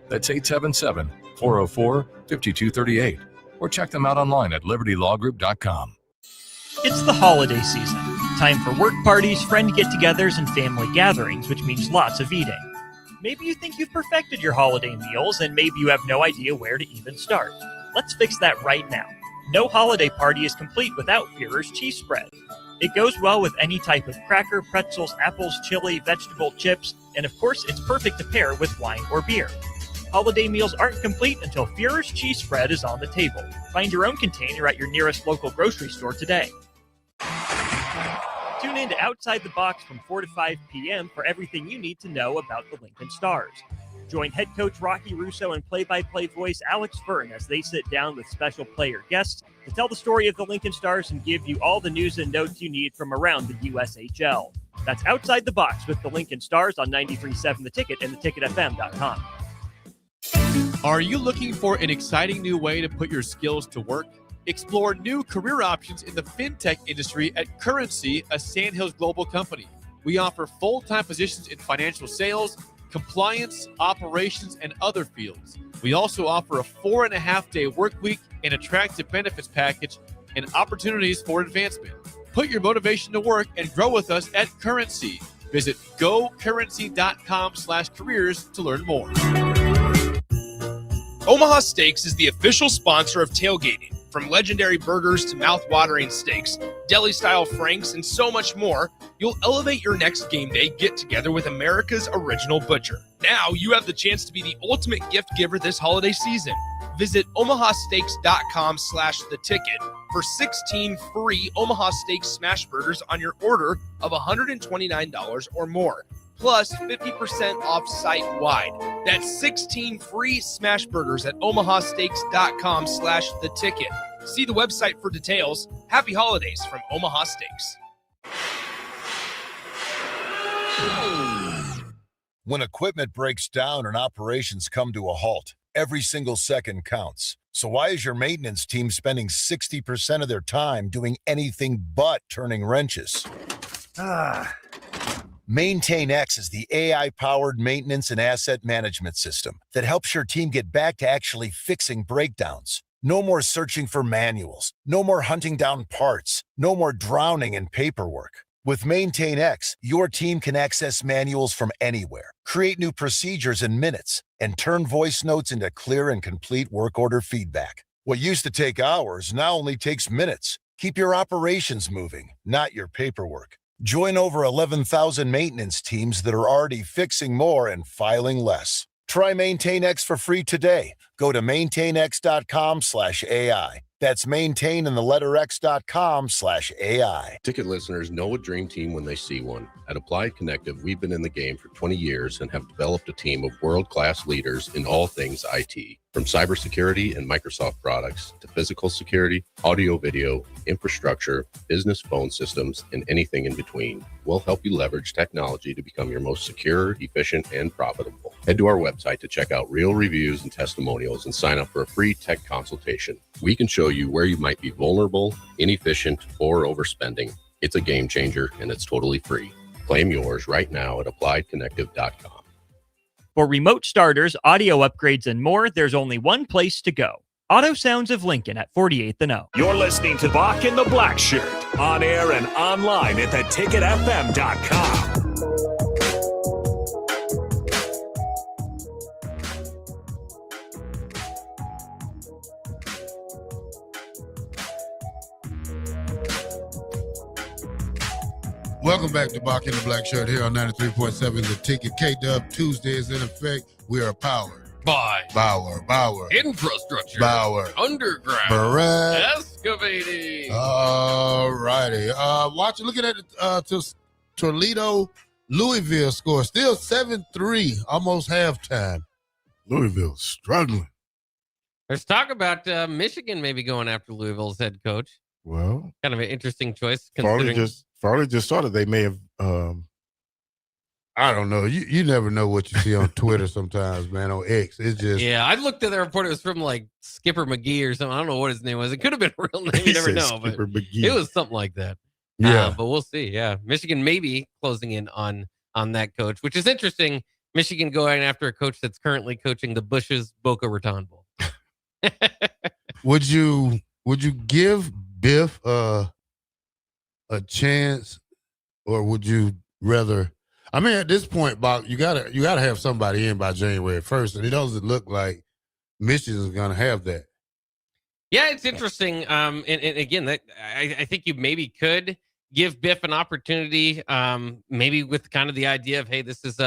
That's 877-404-5238. Or check them out online at libertylawgroup.com. It's the holiday season. Time for work parties, friend get-togethers, and family gatherings, which means lots of eating. Maybe you think you've perfected your holiday meals, and maybe you have no idea where to even start. Let's fix that right now. No holiday party is complete without Führer's cheese spread. It goes well with any type of cracker, pretzels, apples, chili, vegetable, chips, and of course, it's perfect to pair with wine or beer. Holiday meals aren't complete until Führer's cheese spread is on the table. Find your own container at your nearest local grocery store today. Tune in to Outside the Box from 4 to 5 p.m. for everything you need to know about the Lincoln Stars. Join head coach Rocky Russo and play-by-play voice Alex Fern as they sit down with special player guests to tell the story of the Lincoln Stars and give you all the news and notes you need from around the USHL. That's Outside the Box with the Lincoln Stars on 93.7 The Ticket and theticketfm.com. Are you looking for an exciting new way to put your skills to work? Explore new career options in the fintech industry at Currency, a Sandhills global company. We offer full-time positions in financial sales, compliance, operations, and other fields. We also offer a 4.5-day work week, an attractive benefits package, and opportunities for advancement. Put your motivation to work and grow with us at Currency. Visit gocurrency.com/careers to learn more. Omaha Steaks is the official sponsor of tailgating. From legendary burgers to mouth-watering steaks, deli-style franks, and so much more, you'll elevate your next game day get-together with America's original butcher. Now you have the chance to be the ultimate gift giver this holiday season. Visit omahasteaks.com/theticket for 16 free Omaha Steaks smash burgers on your order of $129 or more, plus 50% off site-wide. That's 16 free smash burgers at omahasteaks.com/theticket. See the website for details. Happy holidays from Omaha Steaks. When equipment breaks down and operations come to a halt, every single second counts. So why is your maintenance team spending 60% of their time doing anything but turning wrenches? MaintainX is the AI-powered maintenance and asset management system that helps your team get back to actually fixing breakdowns. No more searching for manuals. No more hunting down parts. No more drowning in paperwork. With MaintainX, your team can access manuals from anywhere, create new procedures in minutes, and turn voice notes into clear and complete work order feedback. What used to take hours now only takes minutes. Keep your operations moving, not your paperwork. Join over 11,000 maintenance teams that are already fixing more and filing less. Try MaintainX for free today. Go to maintainx.com/AI. That's maintain in the letter x.com/AI. Ticket listeners know a dream team when they see one. At Applied Connective, we've been in the game for 20 years and have developed a team of world-class leaders in all things IT. From cybersecurity and Microsoft products to physical security, audio, video, infrastructure, business phone systems, and anything in between, we'll help you leverage technology to become your most secure, efficient, and profitable. Head to our website to check out real reviews and testimonials and sign up for a free tech consultation. We can show you where you might be vulnerable, inefficient, or overspending. It's a game changer, and it's totally free. Claim yours right now at appliedconnective.com. For remote starters, audio upgrades, and more, there's only one place to go. Auto Sounds of Lincoln at 48th and O. You're listening to Bock and the Blackshirt, on air and online at theticketfm.com. Welcome back to Bock and the Blackshirt here on 93.7 The Ticket. K-Dub Tuesday is in effect. We are powered by Bauer. Infrastructure. Bauer. Underground. Barrett. Excavating. All righty. Looking at the Toledo, Louisville score. Still 7-3, almost halftime. Louisville struggling. There's talk about Michigan maybe going after Louisville's head coach. Well, kind of an interesting choice. Farley just started. They may have. I don't know. You never know what you see on Twitter sometimes, man. On X, it's just. Yeah, I looked at the report. It was from like Skipper McGee or something. I don't know what his name was. It could have been a real name. You never know. But it was something like that. Yeah, but we'll see. Yeah, Michigan maybe closing in on that coach, which is interesting. Michigan going after a coach that's currently coaching the Bush's Boca Raton Bowl. Would you give Biff a chance, or would you rather? I mean, at this point, Bob, you gotta have somebody in by January 1st, and it doesn't look like Michigan's gonna have that. Yeah, it's interesting. And again, that I think you maybe could give Biff an opportunity, maybe with kind of the idea of, hey, this is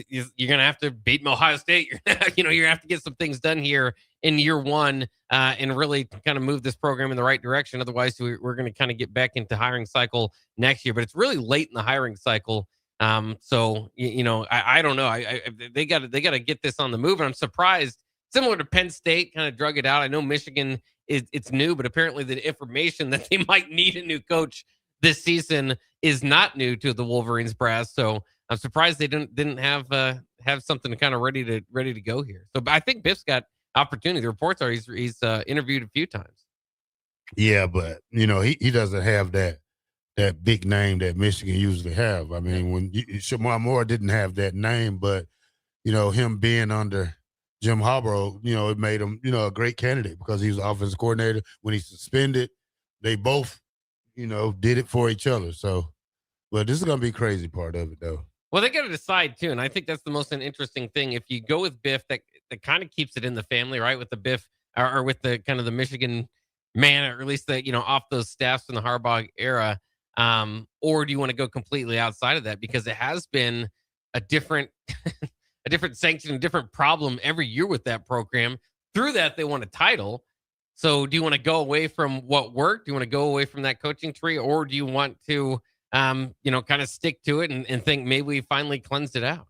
you're gonna have to beat Ohio State. You're gonna have to get some things done here in year one, and really kind of move this program in the right direction. Otherwise, we're going to kind of get back into hiring cycle next year. But it's really late in the hiring cycle. So I don't know. They got to get this on the move. And I'm surprised. Similar to Penn State, kind of drug it out. I know Michigan it's new, but apparently the information that they might need a new coach this season is not new to the Wolverines brass. So I'm surprised they didn't have something kind of ready to go here. So I think Biff's got opportunity. The reports are he's interviewed a few times. Yeah, but he doesn't have that big name that Michigan usually have. I mean, when Shamar Moore didn't have that name, but him being under Jim Harbaugh, it made him a great candidate because he was the offensive coordinator. When he suspended, they both did it for each other. So, but this is gonna be a crazy part of it though. Well, they got to decide too, and I think that's the most interesting thing. If you go with Biff, that kind of keeps it in the family, right? With the Biff or with the kind of the Michigan man, or at least the off those staffs in the Harbaugh era, or do you want to go completely outside of that because it has been a different sanction, a different problem every year with that program. Through that, they won a title. So, do you want to go away from what worked? Do you want to go away from that coaching tree, or do you want to kind of stick to it and think maybe we finally cleansed it out?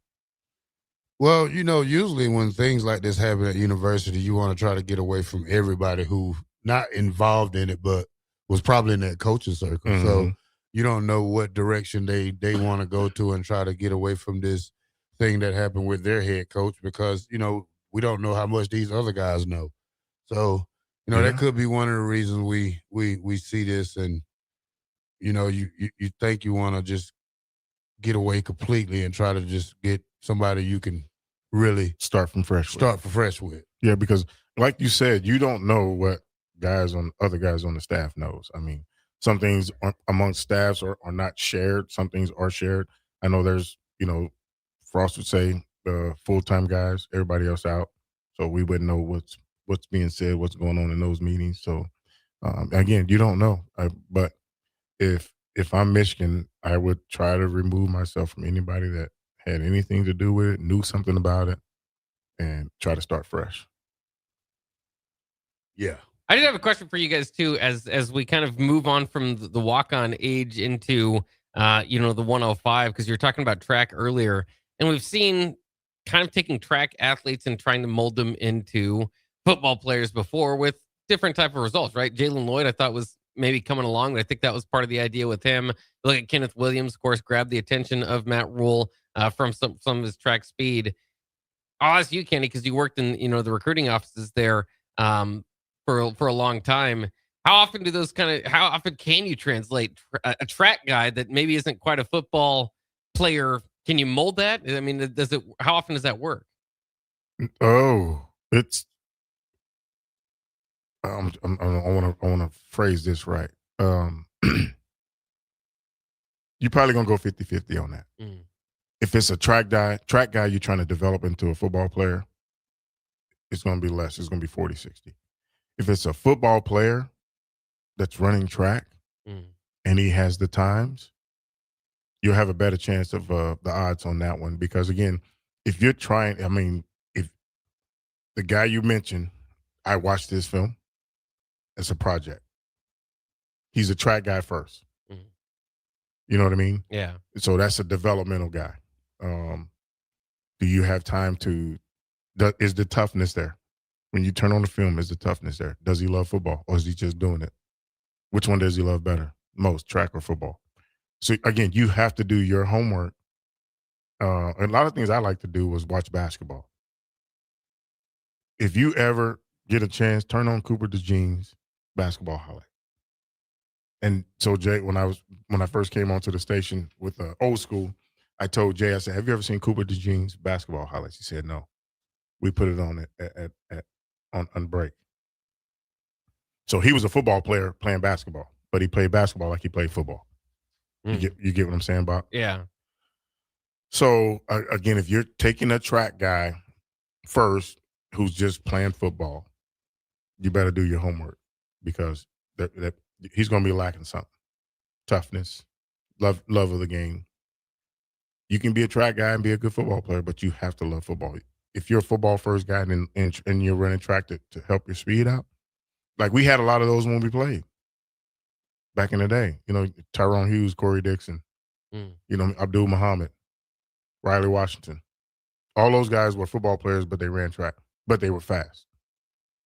Well, usually when things like this happen at university, you want to try to get away from everybody who not involved in it, but was probably in that coaching circle. Mm-hmm. So you don't know what direction they want to go to and try to get away from this thing that happened with their head coach because, we don't know how much these other guys know. So, that could be one of the reasons we see this and, you think you want to just get away completely and try to just get somebody you can really start from fresh with. Yeah, because like you said, you don't know what other guys on the staff knows. I mean, some things amongst staffs are not shared. Some things are shared. I know there's, Frost would say the full-time guys, everybody else out. So we wouldn't know what's being said, what's going on in those meetings. So again, you don't know. But if I'm Michigan, I would try to remove myself from anybody that had anything to do with it, knew something about it, and try to start fresh. Yeah. I did have a question for you guys too, as we kind of move on from the walk-on age into the 105, because you're talking about track earlier, and we've seen kind of taking track athletes and trying to mold them into football players before with different type of results, right? Jalen Lloyd, I thought was maybe coming along, but I think that was part of the idea with him. Look at Kenneth Williams, of course, grabbed the attention of Matt Rule from some of his track speed. I'll ask you, Kenny, because you worked in the recruiting offices there for a long time. How often can you translate a track guy that maybe isn't quite a football player? Can you mold that? I mean, how often does that work? Oh, it's I want to phrase this right. You're probably gonna go 50-50 on that. If it's a track guy you're trying to develop into a football player, it's gonna be less. It's gonna be 40-60. If it's a football player that's running track and he has the times, you'll have a better chance of the odds on that one. Because again, if you're trying, if the guy you mentioned, I watched this film, it's a project. He's a track guy first. You know what I mean? Yeah. So that's a developmental guy. Do you have time is the toughness there? When you turn on the film, is the toughness there? Does he love football or is he just doing it? Which one does he love better? Most, track or football? So again, you have to do your homework. A lot of things I like to do was watch basketball. If you ever get a chance, turn on Cooper DeJean's basketball highlight. And so Jay, when I first came onto the station with old school, I told Jay, I said, "Have you ever seen Cooper DeJean's basketball highlights?" He said, "No." We put it on on break. So he was a football player playing basketball, but he played basketball like he played football. You get what I'm saying, Bock? Yeah. So again, if you're taking a track guy first who's just playing football, you better do your homework because he's going to be lacking something. Toughness, love of the game. You can be a track guy and be a good football player, but you have to love football. If you're a football first guy and you're running track to help your speed out, like we had a lot of those when we played back in the day. Tyrone Hughes, Corey Dixon, Abdul Muhammad, Riley Washington. All those guys were football players, but they ran track, but they were fast,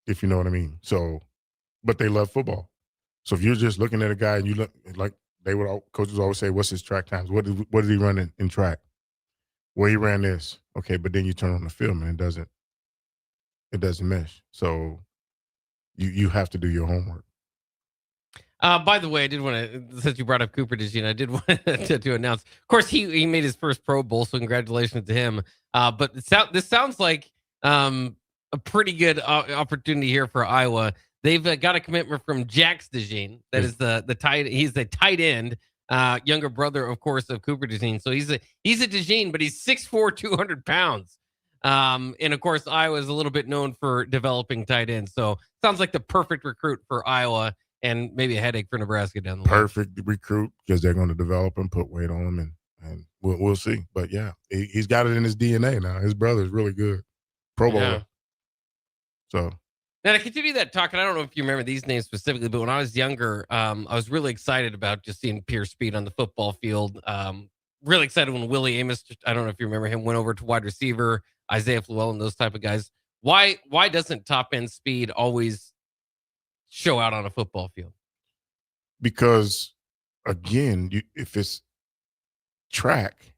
if you know what I mean. So, but they love football. So if you're just looking at a guy and you look like coaches always say, "What's his track times? What did he run in track? Well, he ran this." Okay, but then you turn on the film and it doesn't mesh. So you have to do your homework. By the way, I did want to, since you brought up Cooper DeJean, I did want to announce. Of course, he made his first Pro Bowl, so congratulations to him. But this sounds like a pretty good opportunity here for Iowa. They've got a commitment from Jax DeJean. That is the tight. He's the tight end, younger brother, of course, of Cooper DeJean. So he's a DeJean, but he's 6'4", 200 pounds. And of course, Iowa is a little bit known for developing tight ends. So sounds like the perfect recruit for Iowa, and maybe a headache for Nebraska down the line. Perfect recruit because they're going to develop him, put weight on him, and we'll see. But yeah, he's got it in his DNA now. His brother is really good, Pro Bowler. Yeah. So. Now, to continue that talk, and I don't know if you remember these names specifically, but when I was younger, I was really excited about just seeing pure speed on the football field. Really excited when Willie Amos, I don't know if you remember him, went over to wide receiver, Isaiah Fluell, and those type of guys. Why doesn't top end speed always show out on a football field? Because again, if it's track,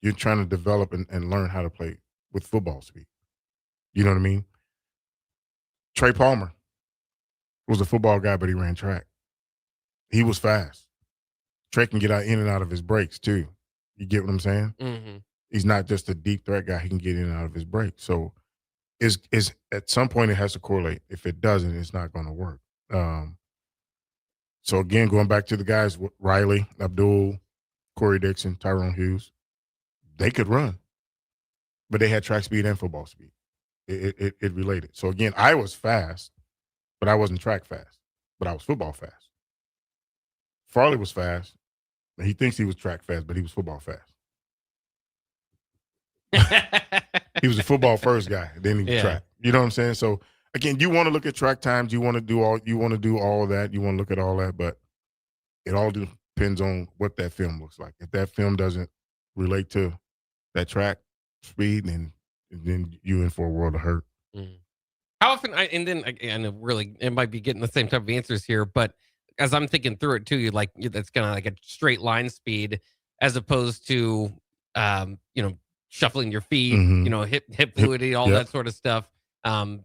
you're trying to develop and learn how to play with football speed. You know what I mean? Trey Palmer was a football guy, but he ran track. He was fast. Trey can get in and out of his breaks too. You get what I'm saying? Mm-hmm. He's not just a deep threat guy. He can get in and out of his break. So is at some point it has to correlate. If it doesn't, it's not going to work. So again, going back to the guys, Riley, Abdul, Corey Dixon, Tyrone Hughes, they could run, but they had track speed and football speed. It related. So again, I was fast, but I wasn't track fast, but I was football fast. Farley was fast. He thinks he was track fast, but he was football fast. He was a football first guy, then he was track. You know what I'm saying? So again, you want to look at track times, you want to do all of that, you want to look at all that, but it all depends on what that film looks like. If that film doesn't relate to that track speed, then you're in for a world of hurt. Mm. How often? I know really it might be getting the same type of answers here, but as I'm thinking through it too, that's kind of like a straight line speed as opposed to shuffling your feet, hip fluidity, all that sort of stuff. And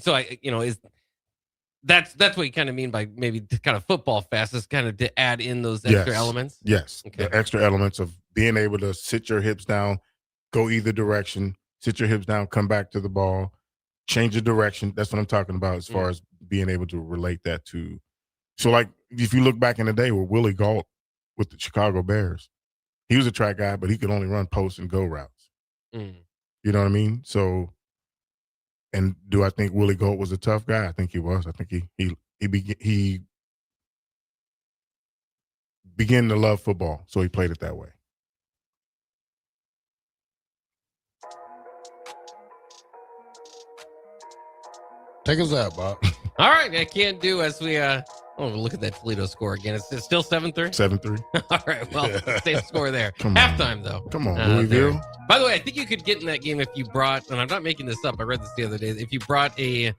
so that's what you kind of mean by maybe kind of football fast is kind of to add in those extra elements. Yes, okay. The extra elements of being able to sit your hips down, go either direction, sit your hips down, come back to the ball, change the direction. That's what I'm talking about as far as being able to relate that to. So, like, if you look back in the day with Willie Gault with the Chicago Bears, he was a track guy, but he could only run post and go routes. You know what I mean? So, and do I think Willie Gault was a tough guy? I think he was. I think he began to love football, so he played it that way. Take us out, Bob. All right, I can't do as we look at that Toledo score again. It's still 7-3? 7-3. All right, well, same score there. Come Halftime, though. Come on, Louisville. There. By the way, I think you could get in that game if you brought, and I'm not making this up, I read this the other day, if you brought a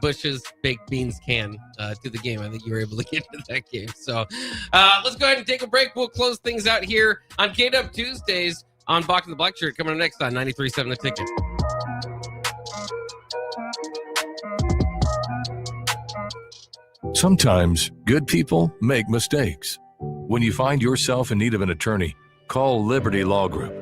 Bush's baked beans can to the game, I think you were able to get into that game. So let's go ahead and take a break. We'll close things out here on K-Dub Tuesdays on Bock and the Blackshirt coming up next on 93.7 The Ticket. Sometimes good people make mistakes. When you find yourself in need of an attorney, call Liberty Law Group.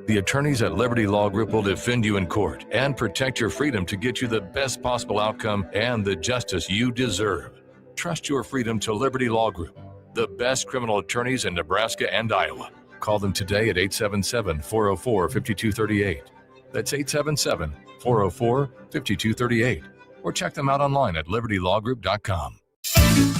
The attorneys at Liberty Law Group will defend you in court and protect your freedom to get you the best possible outcome and the justice you deserve. Trust your freedom to Liberty Law Group, the best criminal attorneys in Nebraska and Iowa. Call them today at 877-404-5238. That's 877-404-5238. Or check them out online at libertylawgroup.com.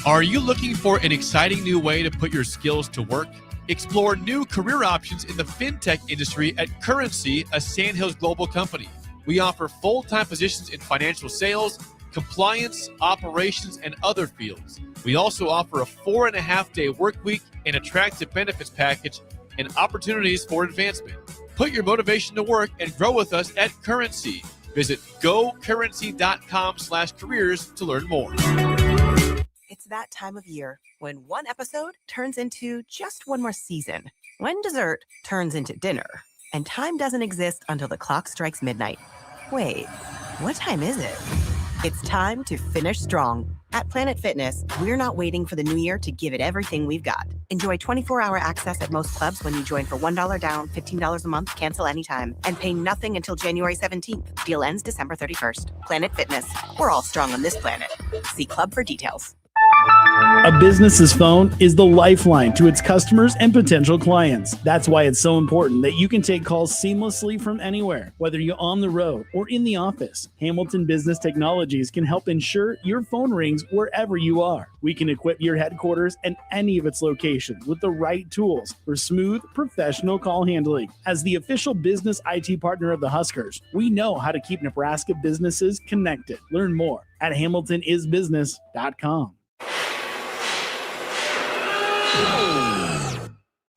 Are you looking for an exciting new way to put your skills to work? Explore new career options in the fintech industry at Currency, a Sandhills global company. We offer full-time positions in financial sales, compliance, operations, and other fields. We also offer a 4.5-day work week, an attractive benefits package, and opportunities for advancement. Put your motivation to work and grow with us at Currency. Visit gocurrency.com/careers to learn more. It's that time of year when one episode turns into just one more season, when dessert turns into dinner, and time doesn't exist until the clock strikes midnight. Wait, what time is it? It's time to finish strong. At Planet Fitness, we're not waiting for the new year to give it everything we've got. Enjoy 24-hour access at most clubs when you join for $1 down, $15 a month, cancel anytime, and pay nothing until January 17th. Deal ends December 31st. Planet Fitness. We're all strong on this planet. See club for details. A business's phone is the lifeline to its customers and potential clients. That's why it's so important that you can take calls seamlessly from anywhere, whether you're on the road or in the office. Hamilton Business Technologies can help ensure your phone rings wherever you are. We can equip your headquarters and any of its locations with the right tools for smooth, professional call handling. As the official business IT partner of the Huskers, we know how to keep Nebraska businesses connected. Learn more at hamiltonisbusiness.com.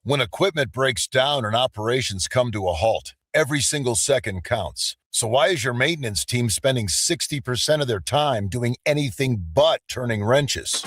When equipment breaks down and operations come to a halt, every single second counts. So why is your maintenance team spending 60% of their time doing anything but turning wrenches?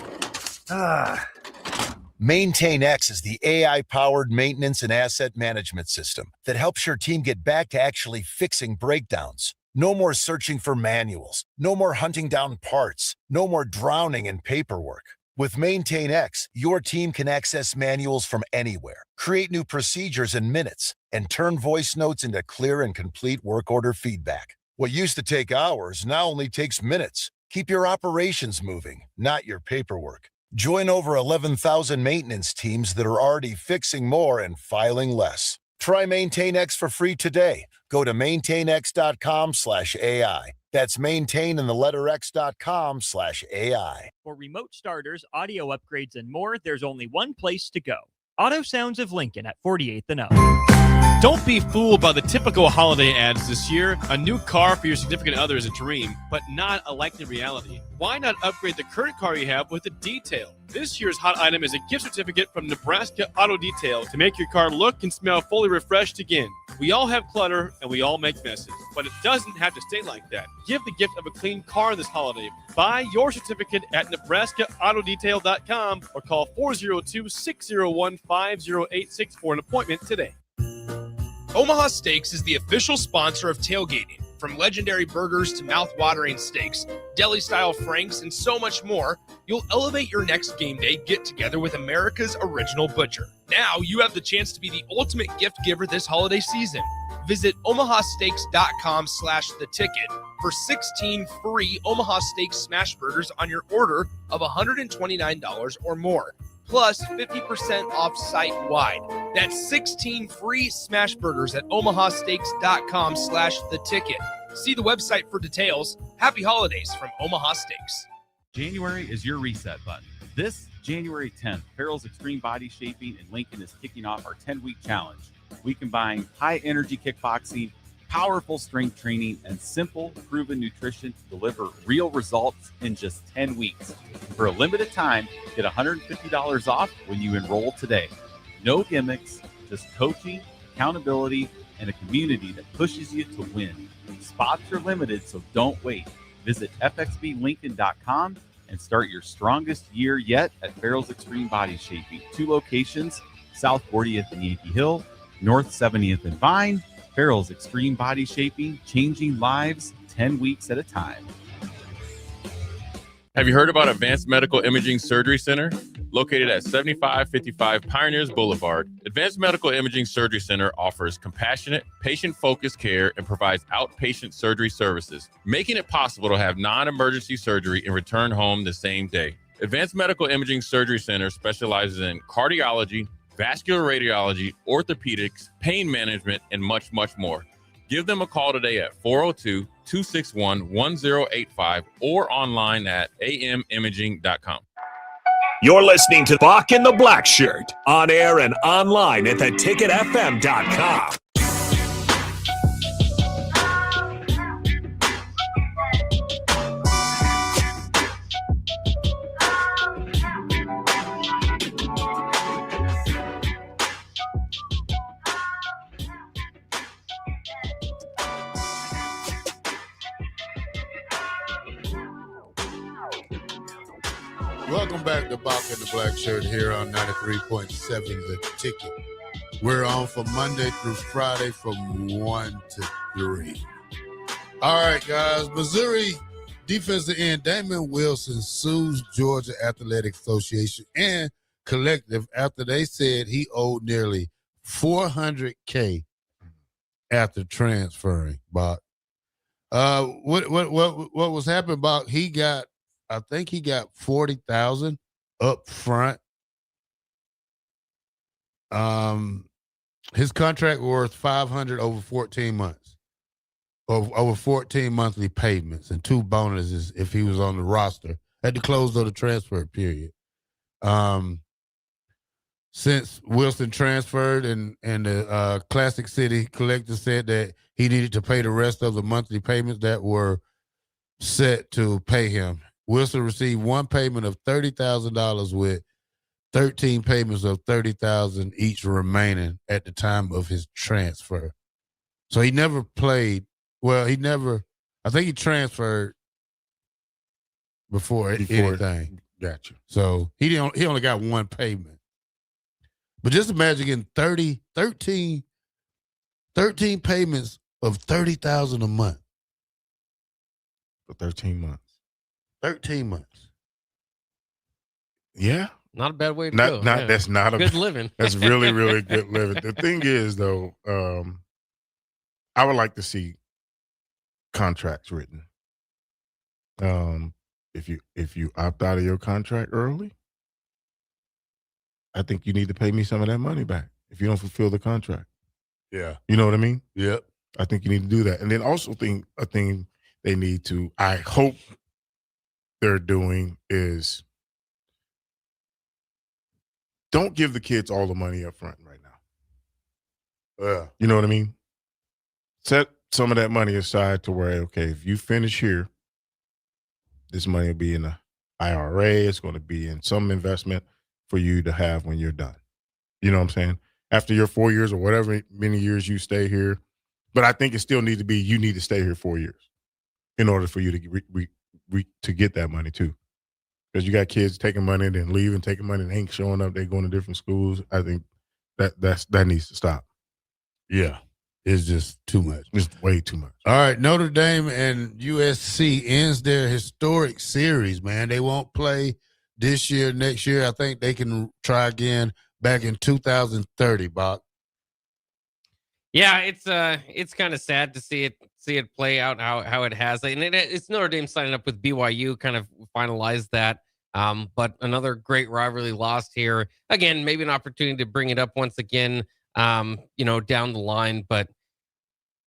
MaintainX is the AI-powered maintenance and asset management system that helps your team get back to actually fixing breakdowns. No more searching for manuals. No more hunting down parts. No more drowning in paperwork. With Maintain X, your team can access manuals from anywhere, create new procedures in minutes, and turn voice notes into clear and complete work order feedback. What used to take hours now only takes minutes. Keep your operations moving, not your paperwork. Join over 11,000 maintenance teams that are already fixing more and filing less. Try Maintain X for free today. Go to maintainx.com/AI. That's maintain in the letter x.com/AI. For remote starters, audio upgrades, and more, there's only one place to go. Auto Sounds of Lincoln at 48th and up. Don't be fooled by the typical holiday ads this year. A new car for your significant other is a dream, but not a likely reality. Why not upgrade the current car you have with a detail? This year's hot item is a gift certificate from Nebraska Auto Detail to make your car look and smell fully refreshed again. We all have clutter and we all make messes, but it doesn't have to stay like that. Give the gift of a clean car this holiday. Buy your certificate at NebraskaAutoDetail.com or call 402-601-5086 for an appointment today. Omaha Steaks is the official sponsor of tailgating. From legendary burgers to mouth-watering steaks, deli-style franks, and so much more, you'll elevate your next game day get-together with America's original butcher. Now you have the chance to be the ultimate gift giver this holiday season. Visit omahasteaks.com/theticket for 16 free Omaha Steaks smash burgers on your order of $129 or more. Plus 50% off site-wide. That's 16 free smash burgers at omahasteaks.com/theticket. See the website for details. Happy holidays from Omaha Steaks. January is your reset button. This January 10th, Farrell's Extreme Body Shaping in Lincoln is kicking off our 10-week challenge. We combine high-energy kickboxing, powerful strength training, and simple, proven nutrition to deliver real results in just 10 weeks. For a limited time, get $150 off when you enroll today. No gimmicks, just coaching, accountability, and a community that pushes you to win. Spots are limited, so don't wait. Visit fxblincoln.com and start your strongest year yet at Farrell's Extreme Body Shaping. 2 locations, South 40th and Yankee Hill, North 70th and Vine. Farrell's Extreme Body Shaping, changing lives 10 weeks at a time. Have you heard about Advanced Medical Imaging Surgery Center? Located at 7555 Pioneers Boulevard, Advanced Medical Imaging Surgery Center offers compassionate, patient-focused care and provides outpatient surgery services, making it possible to have non-emergency surgery and return home the same day. Advanced Medical Imaging Surgery Center specializes in cardiology, vascular radiology, orthopedics, pain management, and much, much more. Give them a call today at 402-261-1085 or online at amimaging.com. You're listening to Bock and the Blackshirt on air and online at theticketfm.com. Welcome back to Bock and the Blackshirt here on 93.7 The Ticket. We're on from Monday through Friday from 1 to 3. All right, guys. Missouri defensive end Damon Wilson sues Georgia Athletic Association and Collective after they said he owed nearly $400K after transferring, Bock. What was happening, Bock? I think he got $40,000 up front. His contract worth $500 over 14 months, over 14 monthly payments, and 2 bonuses if he was on the roster at the close of the transfer period. Since Wilson transferred and the Classic City Collector said that he needed to pay the rest of the monthly payments that were set to pay him. Wilson received 1 payment of $30,000 with 13 payments of $30,000 each remaining at the time of his transfer. So he never played. Well, I think he transferred before anything. Gotcha. So he only got 1 payment. But just imagine getting 13 payments of $30,000 a month. For 13 months. 13 months. Yeah. Not a bad way to go. Not that's not a good living. That's really, really good living. The thing is, though, I would like to see contracts written. If you opt out of your contract early, I think you need to pay me some of that money back if you don't fulfill the contract. Yeah. You know what I mean? Yep. I think you need to do that. And then also a thing they need to, I hope they're doing is don't give the kids all the money up front right now. Yeah. You know what I mean? Set some of that money aside to where, okay, if you finish here, this money will be in the IRA. It's going to be in some investment for you to have when you're done. You know what I'm saying? After your 4 years or whatever many years you stay here. But I think it still needs to be, you need to stay here 4 years in order for you to to get that money too. Because you got kids taking money and then leaving, taking money and ain't showing up. They're going to different schools. I think that needs to stop. Yeah. It's just too much. It's way too much. All right, Notre Dame and USC ends their historic series, man. They won't play this year, next year. I think they can try again back in 2030, Bock. Yeah, it's kind of sad to see it play out how it has. And it's Notre Dame signing up with BYU, kind of finalized that. But another great rivalry lost here. Again, maybe an opportunity to bring it up once again, down the line. But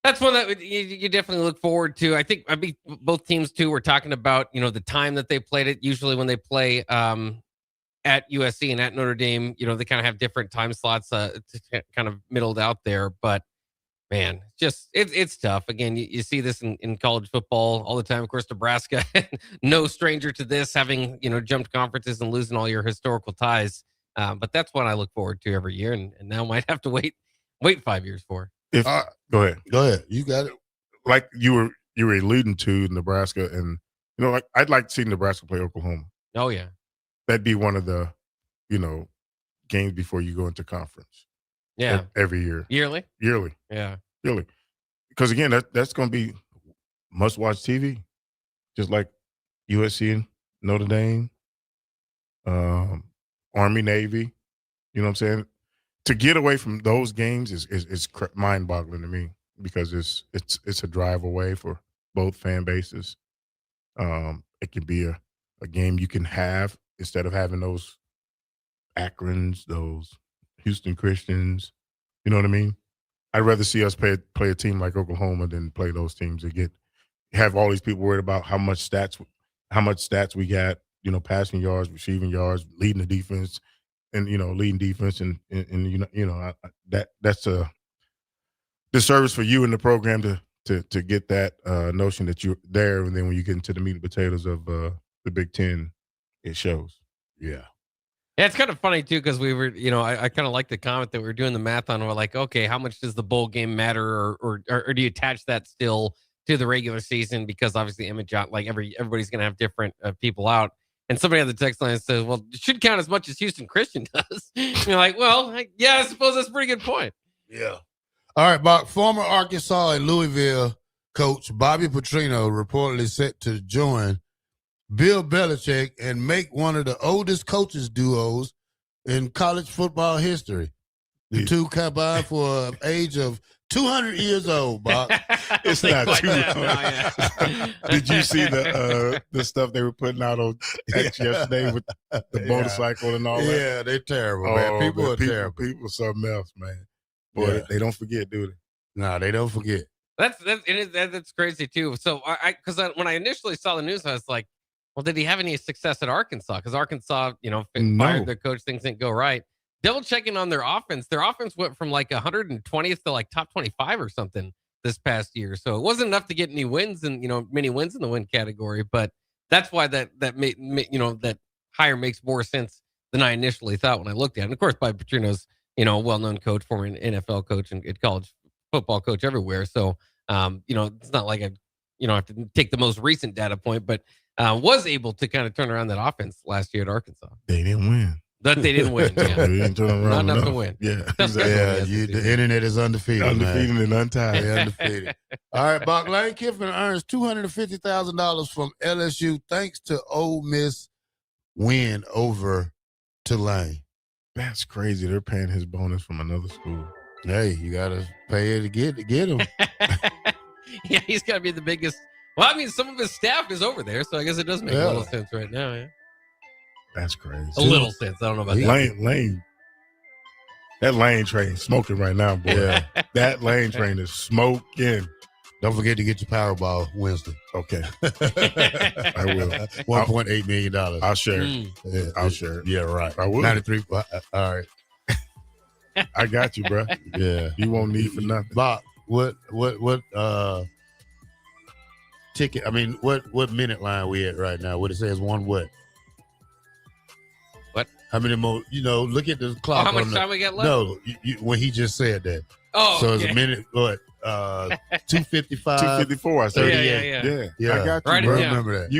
that's one that you definitely look forward to. I think both teams too were talking about, the time that they played it. Usually when they play at USC and at Notre Dame, they kind of have different time slots kind of middled out there. But man, just it's tough. Again, you see this in college football all the time. Of course, Nebraska, no stranger to this, having jumped conferences and losing all your historical ties. But that's what I look forward to every year, and now might have to wait 5 years for. Go ahead. You got it. Like you were alluding to Nebraska, and like I'd like to see Nebraska play Oklahoma. Oh yeah, that'd be one of the games before you go into conference. Yeah, every year. Yearly. Yeah, yearly. Because again, that's going to be must-watch TV, just like USC and Notre Dame, Army, Navy. You know what I'm saying? To get away from those games is mind-boggling to me because it's a drive away for both fan bases. It can be a game you can have instead of having those Akrons, those Houston Christians. You know what I mean? I'd rather see us play a team like Oklahoma than play those teams and have all these people worried about how much stats we got, passing yards, receiving yards, leading the defense, and leading defense, and that's a disservice for you in the program to get that notion that you're there, and then when you get into the meat and potatoes of the Big Ten, it shows. Yeah. Yeah, it's kind of funny too because we were, I kind of like the comment that we were doing the math on. We're like, okay, how much does the bowl game matter, or do you attach that still to the regular season? Because obviously, image out, like everybody's going to have different people out. And somebody on the text line says, "Well, it should count as much as Houston Christian does." You're like, well, yeah, I suppose that's a pretty good point. Yeah. All right, Bob. Former Arkansas and Louisville coach Bobby Petrino reportedly set to join Bill Belichick and make one of the oldest coaches duos in college football history. The two combined for an age of 200 years old, Bob. It's not too long. Did you see the stuff they were putting out on X yesterday with the motorcycle and all that? Yeah, they're terrible, man. People are terrible. People are something else, man. Boy, they don't forget, do they? No, they don't forget. That's crazy too. So because when I initially saw the news, I was like, well, did he have any success at Arkansas? Because Arkansas, fired their coach, things didn't go right. Double checking on their offense. Their offense went from like 120th to like top 25 or something this past year. So it wasn't enough to get any wins and many wins in the win category. But that's why that hire makes more sense than I initially thought when I looked at it. And of course, by Petrino's well-known coach, former NFL coach and college football coach everywhere. So it's not like I have to take the most recent data point, but was able to kind of turn around that offense last year at Arkansas. They didn't win. That they didn't win. Yeah. They didn't turn around Not enough to win. Yeah. The internet is undefeated. Undefeated and untied. They're undefeated. All right, Bock. Lane Kiffin earns $250,000 from LSU thanks to Ole Miss win over Tulane. That's crazy. They're paying his bonus from another school. Hey, you gotta pay it to get him. Yeah, he's got to be the biggest. Well, I mean, some of his staff is over there, so I guess it does make a little sense right now. Yeah, that's crazy. A little sense. I don't know about that. Lane. That Lane train smoking right now, boy. Yeah. That Lane train is smoking. Don't forget to get your Powerball Wednesday. Okay. I will. $1.8 million. I'll share it. Yeah, I'll share it. Yeah, right. I will. 93. All right. I got you, bro. Yeah. You won't need for nothing. Bock, what ticket? I mean, what minute line we at right now? What it says one what? What? How many more? Look at the clock. How much time we got left? No, when he just said that. Oh, so okay. it's a minute. What? 2:55. 2:54. I said. 38. Yeah. I got you, Write it bro. down. Remember that.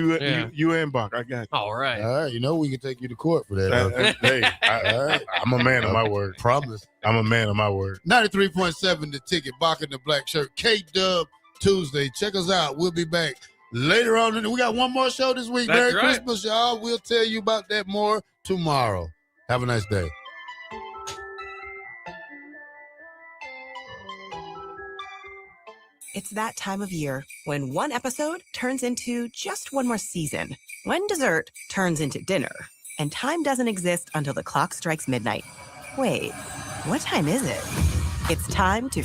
You and Bock. I got you. All right. All right. We can take you to court for that. Hey, I'm a man of my word. Promise. I'm a man of my word. 93.7 The Ticket, Bock and the Black Shirt, K-Dub Tuesday. Check us out. We'll be back later on. We got one more show this week. That's Merry right. Christmas, y'all. We'll tell you about that more tomorrow. Have a nice day. It's that time of year when one episode turns into just one more season, when dessert turns into dinner, and time doesn't exist until the clock strikes midnight. Wait, what time is it? It's time to